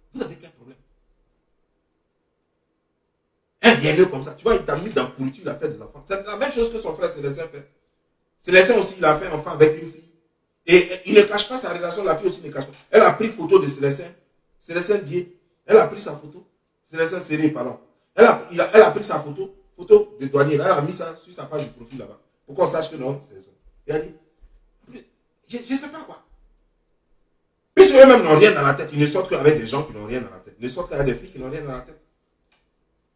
aliéneux comme ça. Tu vois, il t'a mis dans la pourriture, il a fait des enfants. C'est la même chose que son frère Célestin fait. Célestin aussi, il a fait un enfant avec une fille. Et il ne cache pas sa relation, la fille aussi ne cache pas. Elle a pris photo de Célestin. Célestin dit, elle a pris sa photo. Célestin Serré, pardon. Elle a pris sa photo de douanier. Elle a mis ça sur sa page de profil là-bas. Pour qu'on sache que non, c'est ça. Il a dit, je ne sais pas quoi. Puisque eux-mêmes n'ont rien dans la tête, ils ne sortent qu'avec des gens qui n'ont rien dans la tête. Ils ne sortent qu'avec des filles qui n'ont rien dans la tête.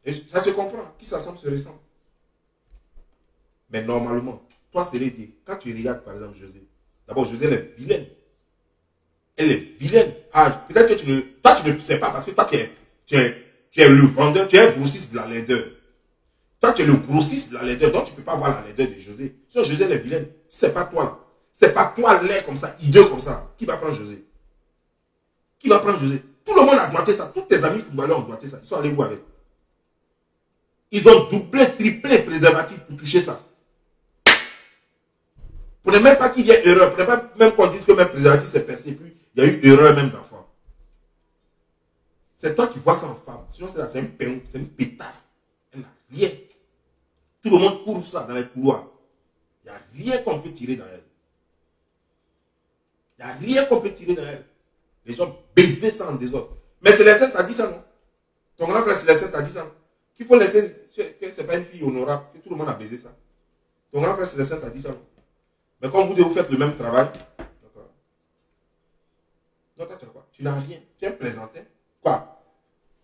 Et ça se comprend. Qui s'assemble se ressemble. Mais normalement, toi, c'est dit, quand tu regardes par exemple José, d'abord José, elle est vilaine. Elle est vilaine. Ah, peut-être que toi, tu ne sais pas parce que toi, tu es le vendeur, tu es le grossiste de la laideur. Toi, tu es le grossiste de la laideur, donc tu ne peux pas voir la laideur de José. Sinon, José, elle est vilaine. C'est pas toi là. C'est pas toi laid comme ça, idiot comme ça. Qui va prendre José? Qui va prendre José? Tout le monde a doigté ça. Tous tes amis footballeurs ont doigté ça. Ils sont allés où avec? Ils ont doublé, triplé préservatif pour toucher ça. Prenez même pas qu'il y ait erreur. Prenez pas même qu'on dise que même préservatif s'est percé. Puis il y a eu erreur même d'enfant. C'est toi qui vois ça en femme. Sinon, c'est un péon, c'est une pétasse. Elle n'a rien. Tout le monde court ça dans les couloirs. Il n'y a rien qu'on peut tirer dans elle. Il n'y a rien qu'on peut tirer dans elle. Les gens baiser ça en désordre. Mais Célestin t'a dit ça, non? Ton grand frère Célestin t'a dit ça, non? Qu'il faut laisser, que ce n'est pas une fille honorable, que tout le monde a baisé ça. Ton grand frère Célestin t'a dit ça, non? Mais comme vous deux, vous faites le même travail, d'accord. Donc, tu as quoi? Tu n'as rien. Tu es un plaisantin. Quoi?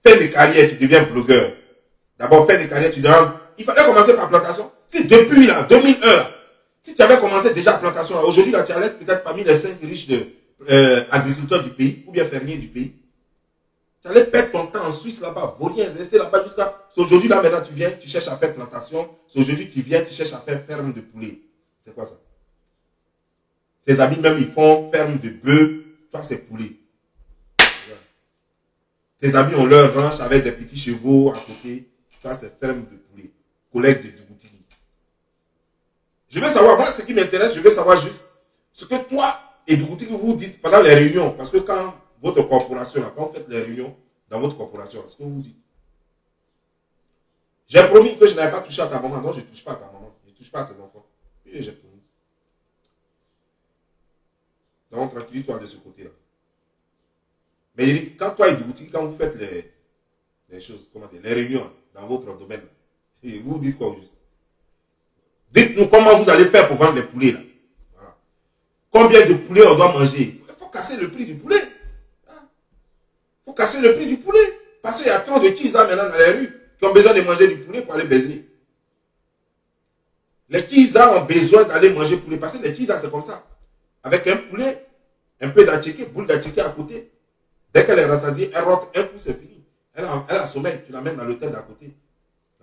Fais des carrières, tu deviens blogueur. D'abord, fais des carrières, tu deviens... Il fallait commencer par plantation. Si depuis là, 2001, là, si tu avais commencé déjà plantation, aujourd'hui, là, tu allais être peut-être parmi les 5 riches agriculteurs du pays, ou bien fermiers du pays. Tu allais perdre ton temps en Suisse là-bas, voler, rester là-bas jusqu'à... C'est aujourd'hui, là, maintenant, tu viens, tu cherches à faire plantation. C'est aujourd'hui, tu viens, tu cherches à faire ferme de poulet. C'est quoi ça? Tes amis, même, ils font ferme de bœufs. Toi, c'est poulet. Tes amis ont leur ranch avec des petits chevaux à côté. Toi, c'est ferme de poulet. Collègue de Djibouti. Je veux savoir, moi, ce qui m'intéresse, je veux savoir juste ce que toi et Djibouti vous dites pendant les réunions. Parce que quand votre corporation, là, quand vous faites les réunions dans votre corporation, ce que vous dites. J'ai promis que je n'avais pas touché à ta maman. Non, je ne touche pas à ta maman. Je ne touche pas à tes enfants. Et j'ai promis. Donc, tranquille-toi de ce côté-là. Mais quand toi et Djibouti, quand vous faites les choses, comment dire, les réunions dans votre domaine, et vous dites quoi juste? Dites-nous comment vous allez faire pour vendre les poulets là. Voilà. Combien de poulets on doit manger? Il faut casser le prix du poulet. Il faut casser le prix du poulet. Parce qu'il y a trop de Kisa maintenant dans les rues qui ont besoin de manger du poulet pour aller baiser. Les Kisa ont besoin d'aller manger poulet. Parce que les Kisa c'est comme ça. Avec un poulet, un peu d'attiqué, boule d'attiqué à côté. Dès qu'elle est rassasiée, elle rentre un coup, c'est fini. Elle a sommeil, tu l'amènes dans l'hôtel d'à côté.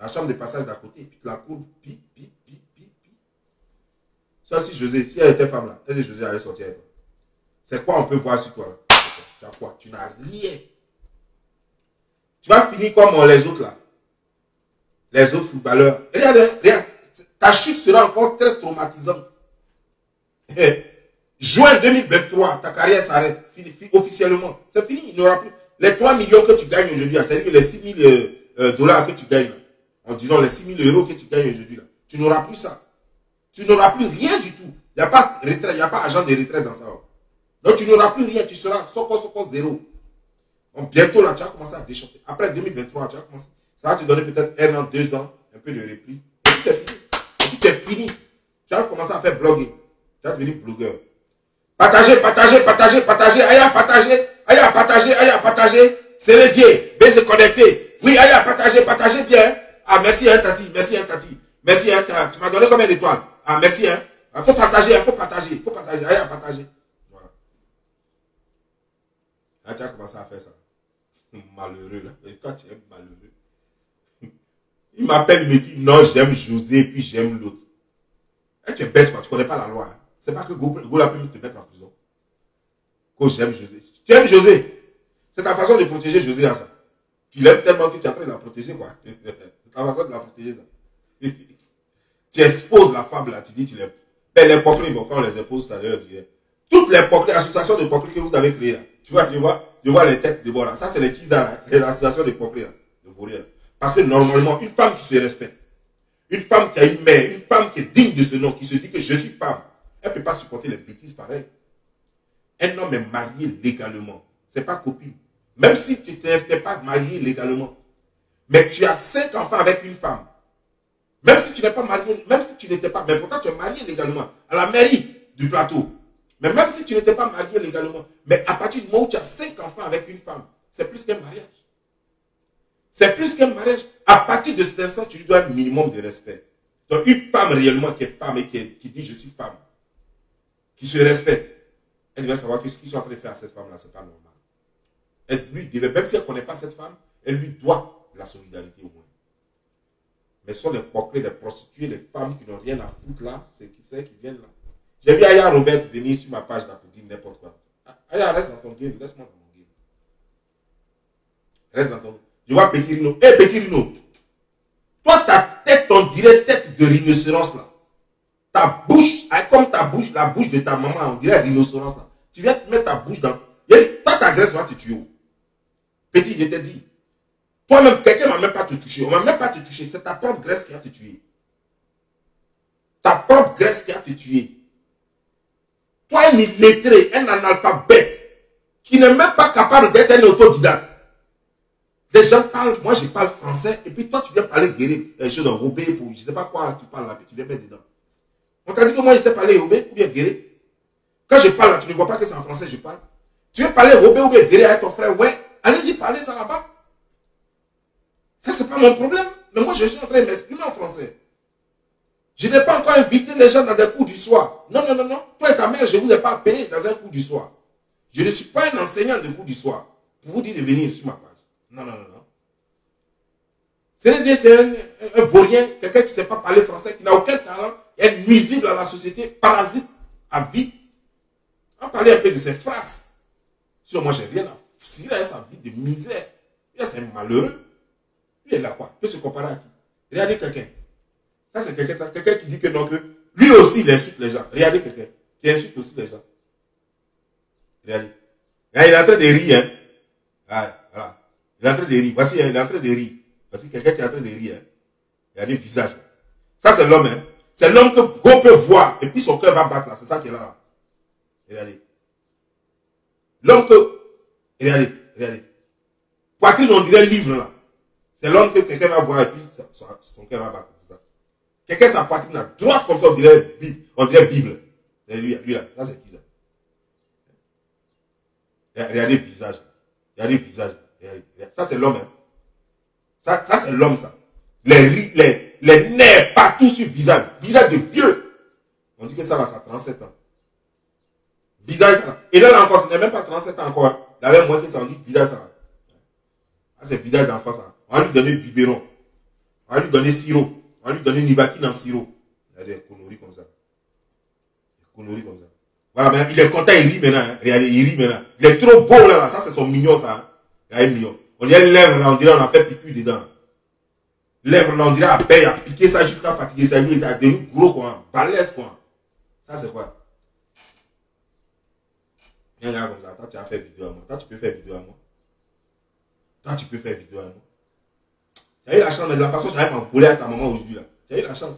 La chambre de passage d'à côté, puis tu la courbes, pi. Ça, si José, si elle était femme là, elle dit José allait sortir avec toi. C'est quoi on peut voir sur toi là? Tu as quoi? Tu n'as rien. Tu vas finir comme les autres là. Les autres footballeurs. Regarde, ta chute sera encore très traumatisante. Juin 2023, ta carrière s'arrête. Officiellement. C'est fini. Il n'y aura plus. Les 3 millions que tu gagnes aujourd'hui, c'est-à-dire que les 6 000 dollars que tu gagnes, là, en disant les 6 000 euros que tu gagnes aujourd'hui, là, tu n'auras plus ça. Tu n'auras plus rien du tout. Il n'y a pas de retraite, il n'y a pas agent de retraite dans ça. Donc tu n'auras plus rien, tu seras soko zéro. Donc bientôt là, tu vas commencer à déchanter. Après 2023, tu vas commencer. Ça va te donner peut-être 1 an, 2 ans, un peu de repli. Et puis c'est fini. Et puis c'est fini. Tu vas commencer à faire blogging. Tu vas devenir blogueur. Partagez. Aïe à partager. C'est le Dieu. Bien se connecter. Oui, aïe à partagez bien. Ah, merci, hein, Tati. Merci, hein, tu m'as donné combien d'étoiles? Ah, merci, hein. Il faut partager. Aïe à partager. Voilà. Là, tu as commencé à faire ça. Malheureux, là. Et toi, tu es malheureux. Il m'appelle, il me dit, non, j'aime José, puis j'aime l'autre. Et tu es bête, quoi. Tu ne connais pas la loi. Hein. C'est pas que Goula peut te mettre en prison. Que j'aime José. Tu aimes José. C'est ta façon de protéger José à ça. Tu l'aimes tellement que tu es en train de la protéger, quoi. C'est ta façon de la protéger, ça. Tu exposes la femme, là. Tu dis, tu l'aimes. Mais les poqueries, bon, quand on les expose, ça leur dit. Toutes les poqueries, associations de poqueries que vous avez créées, là. Tu vois, je vois les têtes de bord, là. Ça, c'est les Kisa, là. Les associations de poqueries, là. De vauriens. Parce que normalement, une femme qui se respecte, une femme qui a une mère, une femme qui est digne de ce nom, qui se dit que je suis femme, elle ne peut pas supporter les bêtises pareilles. Un homme est marié légalement. Ce n'est pas copine. Même si tu n'es pas marié légalement, mais tu as 5 enfants avec une femme, même si tu n'es pas marié, même si tu n'étais pas, mais pourtant tu es marié légalement, à la mairie du plateau, mais même si tu n'étais pas marié légalement, mais à partir du moment où tu as 5 enfants avec une femme, c'est plus qu'un mariage. C'est plus qu'un mariage. À partir de cet instant, tu lui dois un minimum de respect. Donc une femme réellement qui est femme et qui dit je suis femme, qui se respecte, elle devait savoir que ce qu'ils sont en train de faire à cette femme-là, ce n'est pas normal. Elle lui devait, même si elle ne connaît pas cette femme, elle lui doit la solidarité au moins. Mais ce sont les proclés, les prostituées, les femmes qui n'ont rien à foutre là, c'est qui viennent là. J'ai vu Aya Robert venir sur ma page là pour dire n'importe quoi. Aya, reste dans ton game, laisse-moi dans mon game. Reste dans ton game. Je vois Petit Rino. Hé, Petit Rino, toi ta tête, on dirait tête de rhinocéros là. Ta bouche, comme ta bouche, la bouche de ta maman, on dirait rhinocéros là. Tu viens te mettre ta bouche dans... Toi ta graisse va te tuer. Petit, je t'ai dit. Toi-même, quelqu'un ne va même pas te toucher. On ne va même pas te toucher. C'est ta propre graisse qui va te tuer. Ta propre graisse qui va te tuer. Toi, un illettré, un analphabète, qui n'est même pas capable d'être un autodidacte. Les gens parlent, moi je parle français, et puis toi tu viens parler guérir, les choses enrobées pour, je ne sais pas quoi, tu parles là, puis tu viens mettre dedans. On t'a dit que moi je sais parler robé ou bien guérir. Quand je parle là, tu ne vois pas que c'est en français je parle. Tu veux parler robé ou bien guérir avec ton frère, ouais, allez-y parler ça là-bas. Ça, c'est pas mon problème. Mais moi, je suis en train de m'exprimer en français. Je n'ai pas encore invité les gens dans des cours du soir. Non, non, non, non. Toi et ta mère, je ne vous ai pas appelé dans un cours du soir. Je ne suis pas un enseignant de cours du soir pour vous dire de venir sur ma page. Non, non, non, non. C'est un vaurien, quelqu'un qui ne sait pas parler français, qui n'a aucun talent, est nuisible à la société, parasite à vie. On parlait un peu de ses phrases. Sinon, moi, j'ai rien à... S'il a sa vie de misère, c'est un malheureux. Lui, il a quoi? Il peut se comparer à qui? Regardez quelqu'un. Ça, c'est quelqu'un qui dit que non, que lui aussi, il insulte les gens. Regardez quelqu'un qui insulte aussi les gens. Regardez. Il est en train de rire. Hein? Ah, voilà. Il est en train de rire. Voici, hein, il est en train de rire. Voici quelqu'un qui est en train de rire. Hein? Regardez le visage. Ça, c'est l'homme. Hein? C'est l'homme que Go peut voir. Et puis son cœur va battre là. C'est ça qui est là. Regardez. L'homme que... Regardez, regardez. Poitrine, on dirait livre là. C'est l'homme que quelqu'un va voir et puis son cœur va battre. Quelqu'un sa poitrine à droite comme ça, on dirait Bible. Et lui là, ça c'est qui ça? Regardez le visage. Regardez le visage. Regardez. Ça c'est l'homme. Hein. Ça c'est l'homme ça. Les nerfs partout sur le visage. Visage de vieux. On dit que ça va, ça a 37 ans. Visage ça. Et là encore, ce n'est même pas 37 ans encore. La même moins que ça, on dit visage ça. Ça c'est visage d'enfant ça. On va lui donner biberon. On va lui donner sirop. On va lui donner Nivaki dans sirop. Il y a des conneries comme ça. Des conneries comme ça. Voilà, mais il est content, il rit maintenant. Hein. Regardez, il rit maintenant. Il est trop beau là. Ça, c'est son mignon ça. Hein. Il est mignon. On dirait les lèvres là, on dirait on a fait piqûre dedans. Lèvres là, on dirait à paix, à piquer ça jusqu'à fatiguer ça. Lui, il a devenu gros quoi. Balèze quoi. Ça, c'est quoi? Viens, regarde comme ça. Toi, tu as fait vidéo à moi. Toi, tu peux faire vidéo à moi. Toi, tu peux faire vidéo à moi. J'ai eu la chance, mais de la façon dont j'allais m'envoler à ta maman aujourd'hui là. J'ai eu la chance.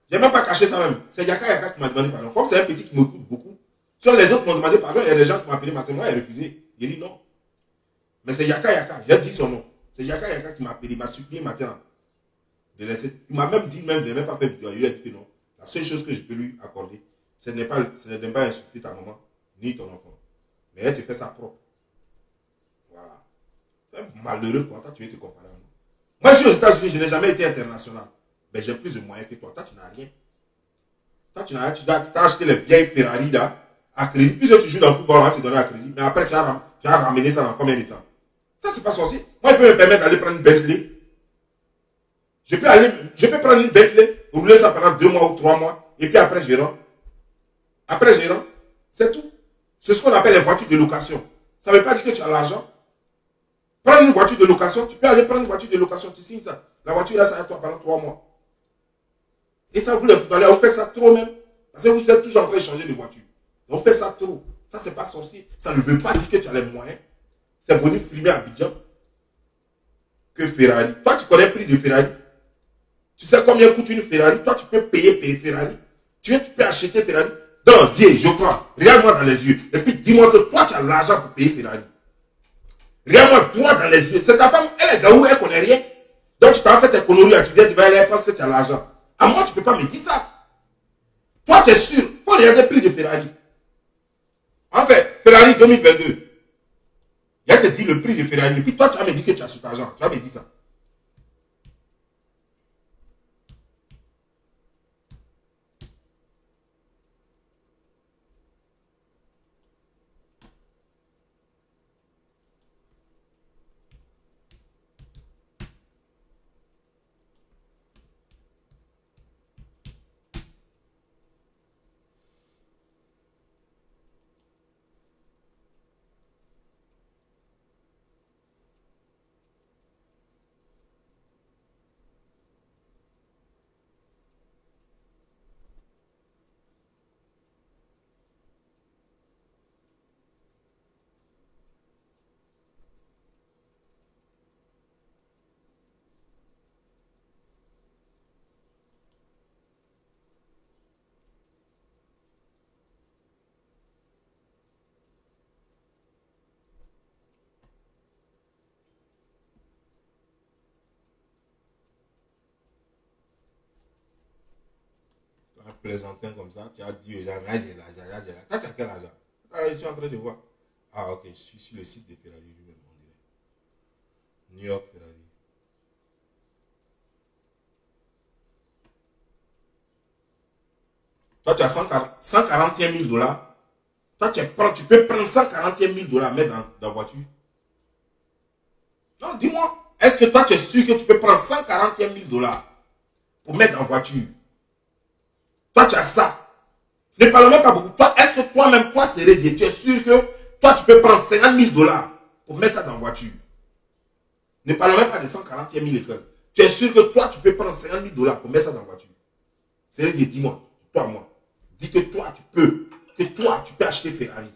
J'ai même pas caché ça même. C'est Yaka qui m'a demandé pardon. Comme c'est un petit qui m'écoute beaucoup. Sur les autres m'ont demandé pardon, il y a des gens qui m'ont appelé maintenant, moi j'ai refusé. J'ai dit non. Mais c'est Yaka. J'ai dit son nom. C'est Yaka qui m'a appelé, il m'a supplié maintenant de laisser. Il m'a même dit même de ne même pas faire vidéo. Il lui a dit que non. La seule chose que je peux lui accorder, ce n'est pas insulter ta maman, ni ton enfant. Mais elle te fait sa propre. Voilà. C'est un malheureux quand tu veux te comparer à moi. Moi, je suis aux États-Unis, je n'ai jamais été international. Mais j'ai plus de moyens que toi. Toi, tu n'as rien. Toi, tu n'as rien. Tu as acheté les vieilles Ferrari là, à crédit. Puisque tu joues dans le football, on va te donner à crédit. Mais après, tu as ramené ça dans combien de temps? Ça, c'est pas sorcier. Moi, je peux me permettre d'aller prendre une Bentley. Je peux prendre une Bentley, rouler ça pendant 2 mois ou 3 mois, et puis après, je rentre. Après, je rentre. C'est tout. C'est ce qu'on appelle les voitures de location. Ça ne veut pas dire que tu as l'argent. Prendre une voiture de location, tu peux aller prendre une voiture de location, tu signes ça. La voiture là, ça va toi pendant 3 mois. Et ça, vous les footballeurs, vous faites ça trop même. Parce que vous êtes toujours en train de changer de voiture. Donc, vous faites ça trop. Ça, c'est pas sorcier. Ça ne veut pas dire que tu as les moyens. C'est venu filmer à Abidjan. que Ferrari. Toi, tu connais le prix de Ferrari. Tu sais combien coûte une Ferrari. Toi, tu peux payer Ferrari. Tu peux acheter Ferrari. Donc, dis, Geoffroy, regarde-moi dans les yeux. Et puis, dis-moi que toi, tu as l'argent pour payer Ferrari. Regarde-moi droit dans les yeux. C'est ta femme, elle est gaou, elle ne connaît rien. Donc, tu t'en fais tes conneries, tu viens devant elle parce que tu as l'argent. À moi, tu ne peux pas me dire ça. Toi, tu es sûr. Il faut regarder le prix de Ferrari. En fait, Ferrari 2022. Il te dit le prix de Ferrari. Et puis, toi, tu vas me dire que tu as cet argent. Tu vas me dire ça. Un plaisantin comme ça, tu as dit aux gens, j'ai l'argent. Toi, tu as quel argent? Je suis en train de voir. Ah, ok, je suis sur le site de Ferrari lui-même, on dirait. New York Ferrari. Toi, tu as 141 000 $. Toi, tu peux prendre 141 000 $, mettre dans la voiture. Non, dis-moi, est-ce que toi, tu es sûr que tu peux prendre 141 000 $ pour mettre dans la voiture? Toi, tu as ça. Ne parle même pas beaucoup. Toi, est-ce que toi-même, toi, c'est rédié? Tu es sûr que toi, tu peux prendre 50 000 $ pour mettre ça dans la voiture? Ne parle même pas de 141 000 écoles. Tu es sûr que toi, tu peux prendre 50 000 $ pour mettre ça dans la voiture? C'est rédié, dis-moi, toi, moi. Dis que toi, tu peux. Que toi, tu peux acheter Ferrari.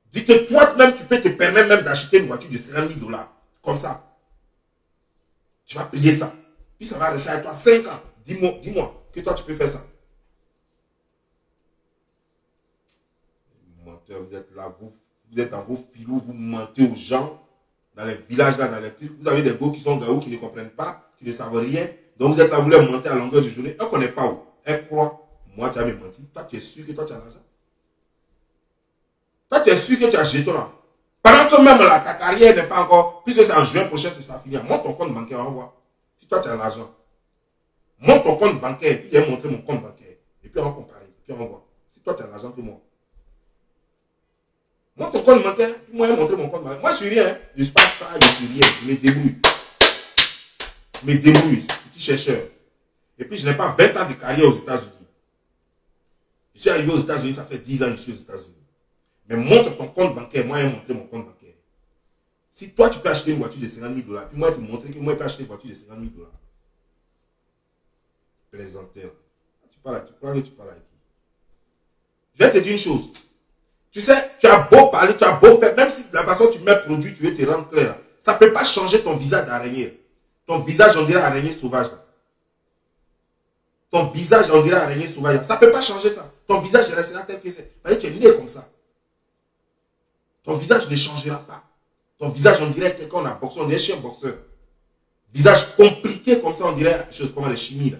Dis que toi-même, tu peux te permettre même d'acheter une voiture de 50 000 $. Comme ça. Tu vas payer ça. Puis ça va rester à toi 5 ans. Dis-moi que toi, tu peux faire ça. Menteur, vous êtes là, vous êtes dans vos filous, vous mentez aux gens, dans les villages, là, dans les trucs. Vous avez des gars qui sont gaou, qui ne comprennent pas, qui ne savent rien. Donc vous êtes là, vous leur mentez à longueur de journée. Elle ne connaît pas où. Elle croit. Moi, tu as me menti. Toi, tu es sûr que toi, tu as l'argent. Toi, tu es sûr que tu as jeton là. Pendant que même là, ta carrière n'est pas encore, puisque c'est en juin prochain que ça finit. Montre ton compte bancaire, on voit. Si toi, tu as l'argent. Montre ton compte bancaire, puis il a montré mon compte bancaire. Et puis on va comparer, puis on va voir. Si toi, tu as l'argent que moi. Montre ton compte bancaire, puis moi, il a montré mon compte bancaire. Moi, je suis rien. Je ne suis pas star, je suis rien. Je me débrouille. Je me débrouille, petit chercheur. Et puis, je n'ai pas 20 ans de carrière aux États-Unis. Je suis arrivé aux États-Unis, ça fait 10 ans que je suis aux États-Unis. Mais montre ton compte bancaire, moi, il a montré mon compte bancaire. Si toi, tu peux acheter une voiture de 50 000 $, puis moi, je te montrer que moi, je peux acheter une voiture de 50 000 $. Plaisanteur. Tu crois que tu parles avec qui? Je vais te dire une chose. Tu sais, tu as beau parler, tu as beau faire, même si la façon dont tu mets le produit, tu veux te rendre clair, ça ne peut pas changer ton visage d'araignée. Ton visage, on dirait araignée sauvage. Là. Ton visage, on dirait araignée sauvage. Là. Ça ne peut pas changer ça. Ton visage restera tel que c'est. Tu es né comme ça. Ton visage ne changera pas. Ton visage, on dirait quelqu'un on a boxé, on dirait chien boxeur. Visage compliqué comme ça, on dirait chose comme les chimies. Là.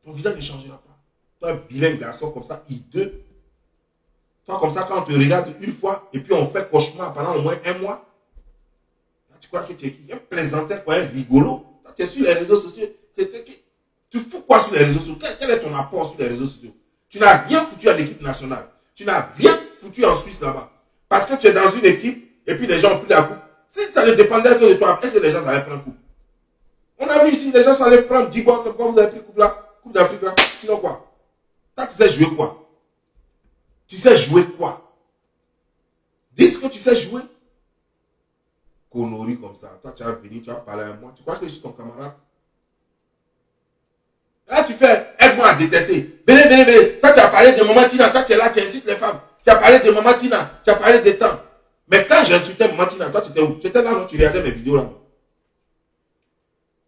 Ton visage ne changera pas. Toi, un vilain garçon comme ça, hideux. Toi, comme ça, quand on te regarde une fois, et puis on fait cauchemar pendant au moins 1 mois, tu crois que tu es qui? Un plaisanteur, un rigolo. Toi, tu es sur les réseaux sociaux. Tu fous quoi sur les réseaux sociaux? Quel est ton apport sur les réseaux sociaux? Tu n'as rien foutu à l'équipe nationale. Tu n'as rien foutu en Suisse là-bas. Parce que tu es dans une équipe, et puis les gens ont pris la coupe. Si ça ne dépendait que de toi, est-ce que les gens allaient prendre coupe? On a vu ici, les gens sont allés prendre 10 bon, c'est pourquoi vous avez pris coupe là? Coupe d'Afrique là? Sinon quoi? Toi, tu sais jouer quoi? Tu sais jouer quoi? Dis ce que tu sais jouer. Connerie comme ça. Toi, tu vas venir, tu vas parler à moi. Tu crois que je suis ton camarade? Là, tu fais, aide-moi à détester. Venez. Toi, tu as parlé de Maman Tina. Toi, tu es là, tu insultes les femmes. Tu as parlé de Maman Tina. Tu as parlé des temps. Mais quand j'insultais Maman Tina, toi tu étais où? Tu étais là, non? Tu regardais mes vidéos là.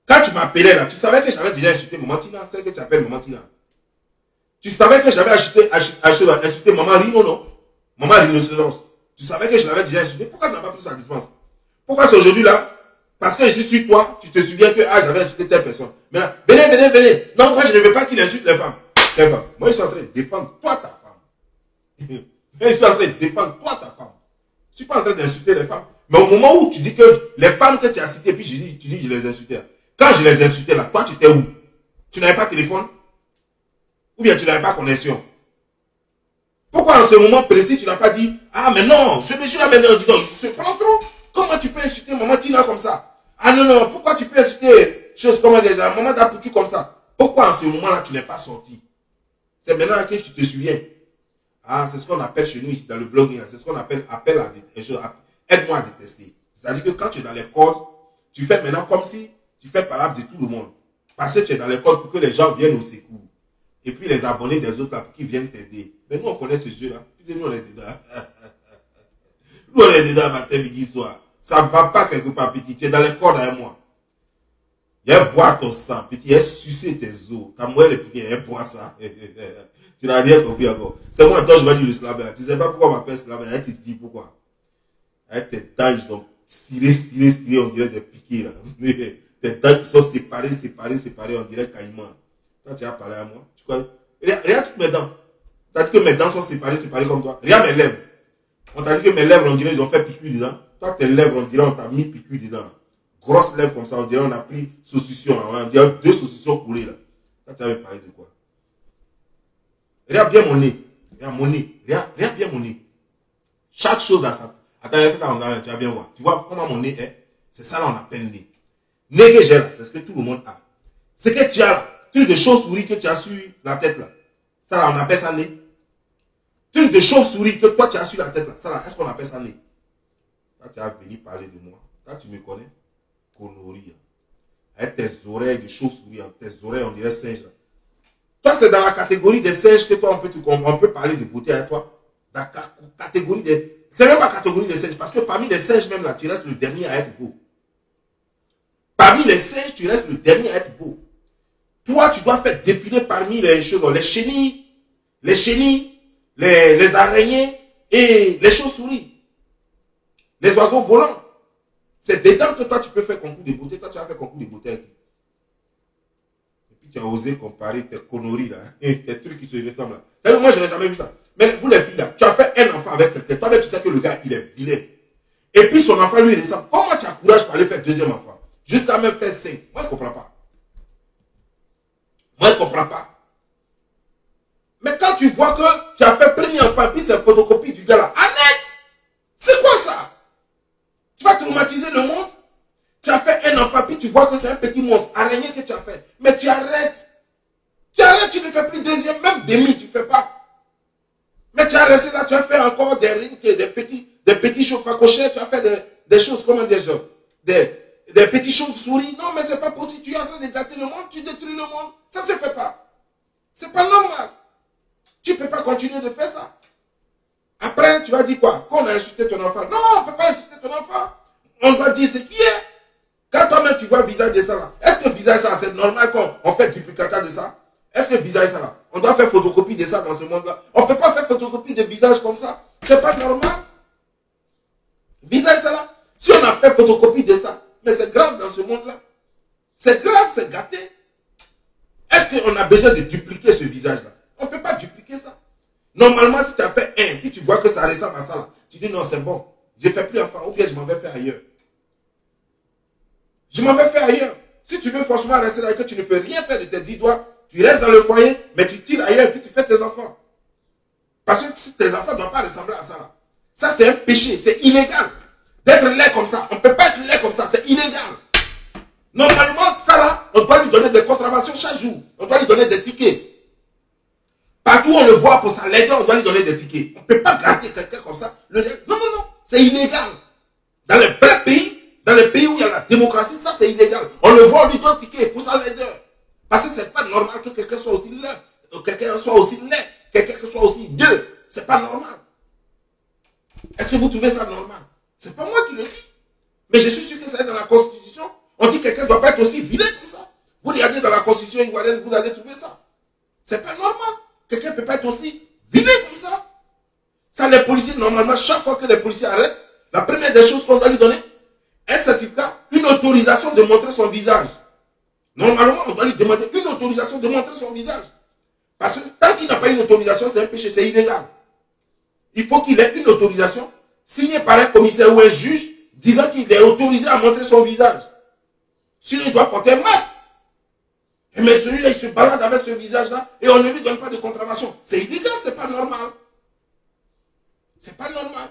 Quand tu m'appelais là, tu savais que j'avais déjà insulté Maman Tina, c'est que tu appelles Maman Tina. Tu savais que j'avais insulté Maman Rino, non? Maman Rhinocéros. Tu savais que je l'avais déjà insulté. Pourquoi tu n'as pas pris sa distance? Pourquoi c'est aujourd'hui là? Parce que je suis sur toi, tu te souviens que j'avais insulté telle personne. Maintenant, venez. Non, moi je ne veux pas qu'il insulte les femmes. Moi je suis en train de défendre toi ta femme. Je suis en train de défendre toi ta femme. Je ne suis pas en train d'insulter les femmes. Mais au moment où tu dis que les femmes que tu as citées, puis tu dis que je les insultais. Quand je les insultais là, toi tu étais où? Tu n'avais pas de téléphone? Ou bien tu n'avais pas connexion? Pourquoi en ce moment précis tu n'as pas dit, ah mais non, ce monsieur-là maintenant, dis donc, il se prend trop. Comment tu peux insulter Maman Tina comme ça? Ah non, pourquoi tu peux insulter chose comme déjà, Maman Dapoutu comme ça? Pourquoi en ce moment-là tu n'es pas sorti? C'est maintenant que tu te souviens. Ah, c'est ce qu'on appelle chez nous ici dans le blogging, c'est ce qu'on appelle appel à aide-moi à détester. C'est-à-dire que quand tu es dans les codes, tu fais maintenant comme si tu fais parler de tout le monde. Parce que tu es dans les codes pour que les gens viennent au secours. Et puis les abonnés des autres là, pour qu'ils viennent t'aider. Mais nous on connaît ce jeu là. Puis nous on est dedans. Nous on est dedans matin, midi, soir. Ça ne va pas quelque part, petit. Tu es dans les codes avec moi. Il a boire ton sang, petit. Il a sucer tes os. Ta moelle est petit, il a boire ça. Tu n'as rien compris encore. C'est moi, toi, je vais dire le slaveur. Tu ne sais pas pourquoi on m'appelle slaveur. Elle te dit pourquoi. Avec tes dents, ils sont tirés, on dirait des piquets là. Tes dents qui sont séparées, on dirait caïman. Quand tu as parlé à moi, tu crois. Regarde toutes mes dents. Tu as dit que mes dents sont séparées comme toi. Regarde mes lèvres. On t'a dit que mes lèvres, on dirait, ils ont fait piqûre dedans. Toi, tes lèvres, on dirait, on t'a mis piqûre dedans. Grosses lèvres comme ça, on dirait, on a pris saucisson. On dirait 2 saucissons coulés là. Toi, tu avais parlé de quoi? Regarde bien mon nez. Regarde mon nez. Regarde bien mon nez. Chaque chose a ça. Attends, fais ça en regardant, tu vas bien voir. Tu vois comment mon nez est? C'est ça là, on appelle nez. Nez que j'ai là, c'est ce que tout le monde a. Ce que tu as là, truc de chauve-souris que tu as sur la tête là. Ça là, on appelle ça nez. Truc de chauve-souris que toi tu as sur la tête là. Ça là, est-ce qu'on appelle ça nez? Quand tu as venu parler de moi, quand tu me connais, connerie. Avec tes oreilles de chauve-souris, tes oreilles, on dirait singe là. Toi, c'est dans la catégorie des singes que toi, on peut parler de beauté avec toi. Dans la catégorie des... C'est même pas la catégorie des singes, parce que parmi les singes même là, tu restes le dernier à être beau. Parmi les singes, tu restes le dernier à être beau. Toi, tu dois faire défiler parmi les choses, les chenilles, les araignées et les chauves-souris. Les oiseaux volants. C'est dedans que toi, tu peux faire concours de beauté. Toi, tu vas faire concours de beauté avec. Et puis, tu as osé comparer tes conneries là, tes trucs qui se ressemblent là. Moi, je n'ai jamais vu ça. Mais vous les filles là, tu as fait un enfant avec quelqu'un. Toi-même, tu sais que le gars, il est vilain. Et puis, son enfant, lui, il ressemble. Comment tu as courage pour aller faire deuxième enfant? Jusqu'à même faire 5. Moi, je ne comprends pas. Moi, je ne comprends pas. Mais quand tu vois que tu as fait premier enfant, puis c'est photocopie du gars là, arrête! C'est quoi ça? Tu vas traumatiser le monde? Tu as fait un enfant, puis tu vois que c'est un petit monstre araignée que tu as fait. Mais tu arrêtes. Tu arrêtes, tu ne fais plus deuxième, même demi, tu ne fais pas. Mais tu as resté là, tu as fait encore des petits chauves-cochers, tu as fait des choses, comment dire, des petits chauves-souris. Non, mais c'est pas possible. Tu es en train de gâter le monde, tu détruis le monde. Ça ne se fait pas. C'est pas normal. Tu ne peux pas continuer de faire ça. Après, tu vas dire quoi? Qu'on a insulté ton enfant. Non, on ne peut pas insulter ton enfant. On doit dire ce qui est. Quand toi-même tu vois le visage de ça là, est-ce que le visage ça, c'est normal qu'on fait duplicata de ça? Est-ce que le visage ça là, on doit faire photocopie de ça dans ce monde-là? On ne peut pas faire photocopie de visage comme ça. C'est pas normal. Visage ça là, si on a fait photocopie de ça, mais c'est grave dans ce monde-là. C'est grave, c'est gâté. Est-ce qu'on a besoin de dupliquer ce visage-là? On ne peut pas dupliquer ça. Normalement, si tu as fait un, puis tu vois que ça ressemble à ça là, tu dis non, c'est bon. Je ne fais plus enfant, ou bien je m'en vais faire ailleurs. Je m'en vais faire ailleurs. Si tu veux franchement rester là et que tu ne peux rien faire de tes 10 doigts, tu restes dans le foyer, mais tu tires ailleurs et puis tu fais tes enfants. Parce que si tes enfants ne doivent pas ressembler à ça là. Ça, c'est un péché, c'est illégal. D'être laid comme ça, on ne peut pas être laid comme ça, c'est illégal. Normalement, ça là, on doit lui donner des contraventions chaque jour. On doit lui donner des tickets. Partout où on le voit pour sa laideur, on doit lui donner des tickets. On ne peut pas garder quelqu'un comme ça. Non, c'est illégal. Dans les vrais pays, dans les pays où il y a la démocratie, ça c'est illégal. On le voit, on lui donne ticket pour sa laideur. Parce que c'est pas normal que quelqu'un soit aussi laid, quelqu'un soit aussi laid, quelqu'un soit aussi deux. C'est pas normal. Est-ce que vous trouvez ça normal? Mais je suis sûr que ça est dans la Constitution. On dit que quelqu'un ne doit pas être aussi vilain comme ça. Vous regardez dans la Constitution ivoirienne, vous allez trouver ça. C'est pas normal. Quelqu'un ne peut pas être aussi vilain comme ça. Ça, les policiers, normalement, chaque fois que les policiers arrêtent, la première des choses qu'on doit lui donner, un certificat, une autorisation de montrer son visage. Normalement, on doit lui demander une autorisation de montrer son visage. Parce que tant qu'il n'a pas une autorisation, c'est un péché, c'est illégal. Il faut qu'il ait une autorisation signée par un commissaire ou un juge disant qu'il est autorisé à montrer son visage. Sinon, il doit porter un masque. Mais celui-là, il se balade avec ce visage-là et on ne lui donne pas de contravention. C'est illégal, c'est pas normal. C'est pas normal.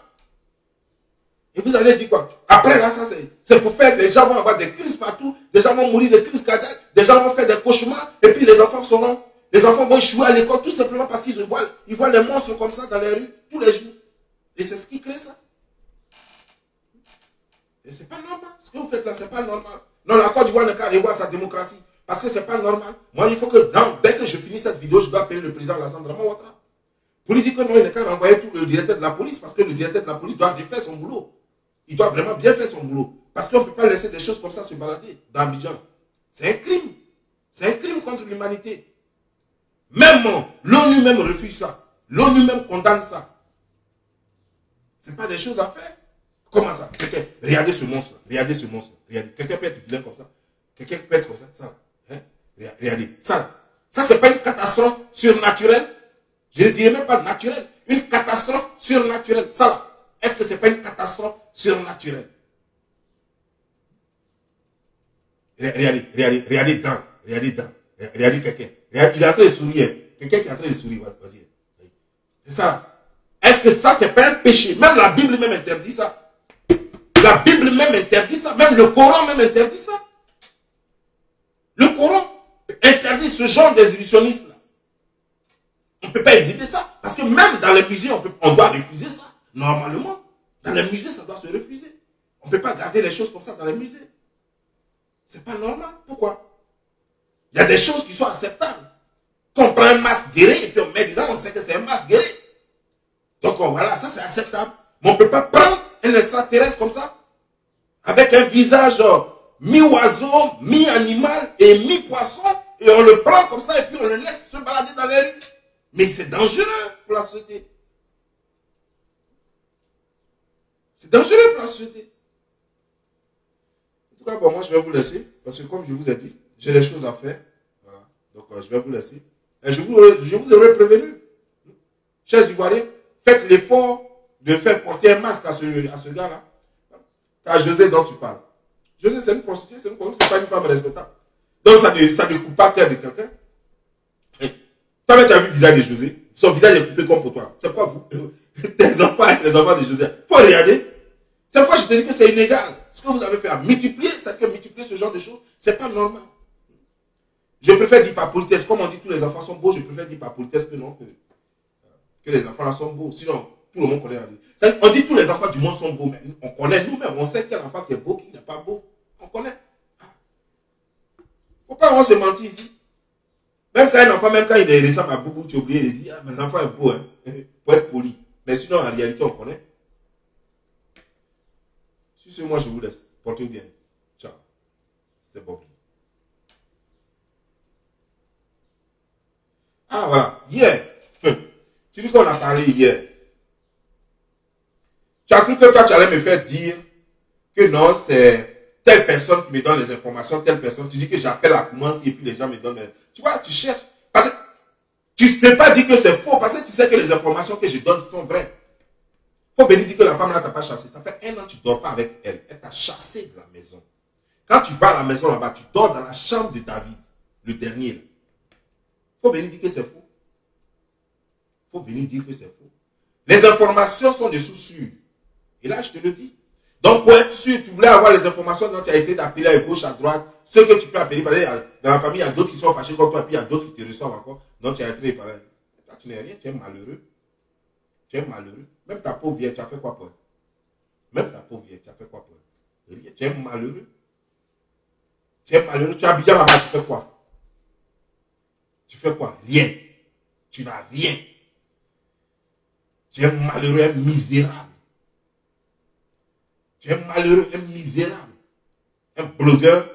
Et vous allez dire quoi? Après là, ça c'est pour faire, les gens vont avoir des crises partout, des gens vont mourir de crises cardiaques, des gens vont faire des cauchemars, et puis les enfants vont échouer à l'école tout simplement parce qu'ils voient les monstres comme ça dans les rues tous les jours. Et c'est ce qui crée ça. Et c'est pas normal. Ce que vous faites là, c'est pas normal. Non, la Côte d'Ivoire n'a qu'à revoir sa démocratie. Parce que c'est pas normal. Moi, il faut que dès que je finis cette vidéo, je dois appeler le président Alassane Dramane Ouattara. Pour lui dire que non, il n'a qu'à renvoyer tout le directeur de la police, parce que le directeur de la police doit faire son boulot. Il doit vraiment bien faire son boulot. Parce qu'on ne peut pas laisser des choses comme ça se balader dans Abidjan. C'est un crime. C'est un crime contre l'humanité. Même l'ONU même refuse ça. L'ONU même condamne ça. Ce n'est pas des choses à faire. Comment ça? Regardez ce monstre. Regardez ce monstre. Regardez. Quelqu'un peut être vilain comme ça. Quelqu'un peut être comme ça. Ça. Hein? Regardez. Ça, ce n'est pas une catastrophe surnaturelle. Je ne dirais même pas naturelle. Une catastrophe surnaturelle. Ça là. Est-ce que ce n'est pas une catastrophe surnaturelle? Regardez dedans. Regardez dedans. Regardez quelqu'un. Il est en train de sourire. Quelqu'un qui est en train de sourire. Vas-y. C'est ça. Est-ce que ça, c'est pas un péché? Même la Bible même interdit ça. La Bible même interdit ça. Même le Coran même interdit ça. Le Coran interdit ce genre d'exhibitionnisme là. On ne peut pas exhiber ça. Parce que même dans les musées, on doit refuser ça. Normalement, dans les musées, ça doit se refuser. On ne peut pas garder les choses comme ça dans les musées. C'est pas normal. Pourquoi? Il y a des choses qui sont acceptables. Quand on prend un masque guéri et puis on met dedans, on sait que c'est un masque guéri. Donc voilà, ça c'est acceptable. Mais on ne peut pas prendre un extraterrestre comme ça, avec un visage mi-oiseau, mi-animal et mi-poisson, et on le prend comme ça et puis on le laisse se balader dans les rues. Mais c'est dangereux pour la société. C'est dangereux pour la société. En tout cas, bon, moi je vais vous laisser, parce que comme je vous ai dit, j'ai des choses à faire. Voilà. Donc je vais vous laisser. Et je vous aurais prévenu. Chers Ivoiriens, faites l'effort de faire porter un masque à ce gars-là. Car José dont tu parles. José, c'est une prostituée, c'est pas une femme respectable. Donc ça ne coupe pas cœur de quelqu'un. Toi, tu as vu le visage de José. Son visage est coupé comme pour toi. C'est quoi vous? Tes enfants et les enfants de José. Il faut regarder. C'est pourquoi je te dis que c'est illégal. Ce que vous avez fait à multiplier, c'est que multiplier ce genre de choses, c'est pas normal. Je préfère dire par politesse. Comme on dit tous les enfants sont beaux, je préfère dire par politesse que non. Que les enfants là sont beaux. Sinon, tout le monde connaît la vie. On dit tous les enfants du monde sont beaux, mais on connaît nous-mêmes. On sait quel enfant qui est beau, qui n'est pas beau. On connaît. Faut pas se mentir ici. Même quand un enfant, même quand il est ressemble à Boubou, tu es obligé de dire, ah, mais l'enfant est beau, hein, pour être poli. Mais sinon, en réalité, on connaît. Sur ce, moi, je vous laisse. Portez-vous bien. Ciao. C'était Bobby. Ah, voilà. Hier. Tu dis qu'on a parlé hier. Tu as cru que toi, tu allais me faire dire que non, c'est telle personne qui me donne les informations, telle personne. Tu dis que j'appelle à commencer et puis les gens me donnent. Tu vois, tu cherches. Parce que tu ne peux pas dire que c'est faux, parce que tu sais que les informations que je donne sont vraies. Il faut venir dire que la femme là t'a pas chassé. Ça fait 1 an que tu ne dors pas avec elle. Elle t'a chassé de la maison. Quand tu vas à la maison là-bas, tu dors dans la chambre de David, le dernier. Il faut venir dire que c'est faux. Il faut venir dire que c'est faux. Les informations sont des sources sûres. Et là, je te le dis. Donc, pour être sûr, tu voulais avoir les informations dont tu as essayé d'appeler à gauche, à droite, ceux que tu peux appeler, parce que dans la famille, il y a d'autres qui sont fâchés comme toi, puis il y a d'autres qui te reçoivent encore. Donc, tu as été par là. Toi, tu n'es rien, tu es malheureux. Tu es malheureux. Même ta pauvre vieille, tu as fait quoi pour elle? Même ta pauvre vieille, tu as fait quoi pour elle? Rien. Tu es malheureux. Tu es malheureux. Tu as bien là-bas, tu fais quoi? Tu fais quoi? Rien. Tu n'as rien. Tu es malheureux, misérable. Tu es malheureux, un misérable, un blogueur,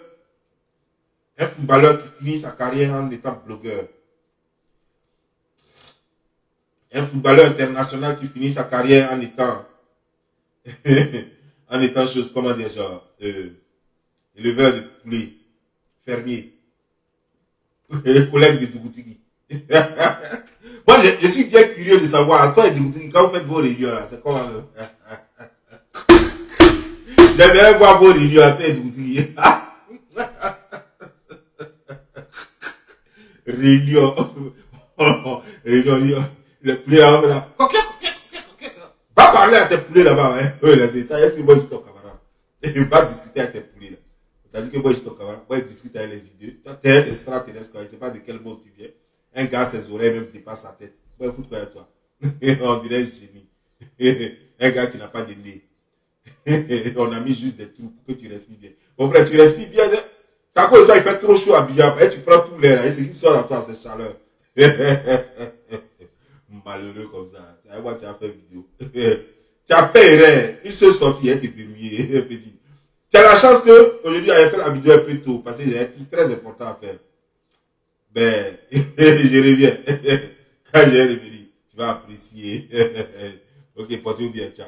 un footballeur qui finit sa carrière en étant blogueur. Un footballeur international qui finit sa carrière en étant en étant chose, comment dire, genre, éleveur de poulet, fermier, collègue de Dougoutigi. Moi, je suis bien curieux de savoir, toi et Dougoutigi, quand vous faites vos réunions, là, c'est comment j'aimerais voir vos réunions à toi et Dougoutigi. Réunion. Réunion. Le poulet là-bas, là. Va parler à tes poulets là-bas. Hein. Oui, est-ce que moi je suis ton camarade? Et va discuter avec tes poulets là. C'est-à-dire que moi je suis ton camarade. Moi je discute avec les idées. Toi, t'es un extraterrestre, quoi. Je ne sais pas de quel monde tu viens. Un gars, ses oreilles même dépassent sa tête. Moi, foutre quoi à toi? On dirait un génie. Un gars qui n'a pas de nez. On a mis juste des trous pour que tu respires bien. Mon frère, tu respires bien. Hein? C'est à cause de toi, il fait trop chaud à Bijan. Et tu prends tout l'air. Et ce qui sort à toi, c'est chaleur. Malheureux comme ça. C'est à moi tu as fait vidéo. Tu as fait erreur. Une seule sortie, elle t'est verrouillée. Tu as la chance que aujourd'hui j'avais fait la vidéo un peu tôt parce que j'ai un truc très important à faire. Ben, je reviens. Quand je vais revenir, tu vas apprécier. Ok, portez-vous bien. Ciao.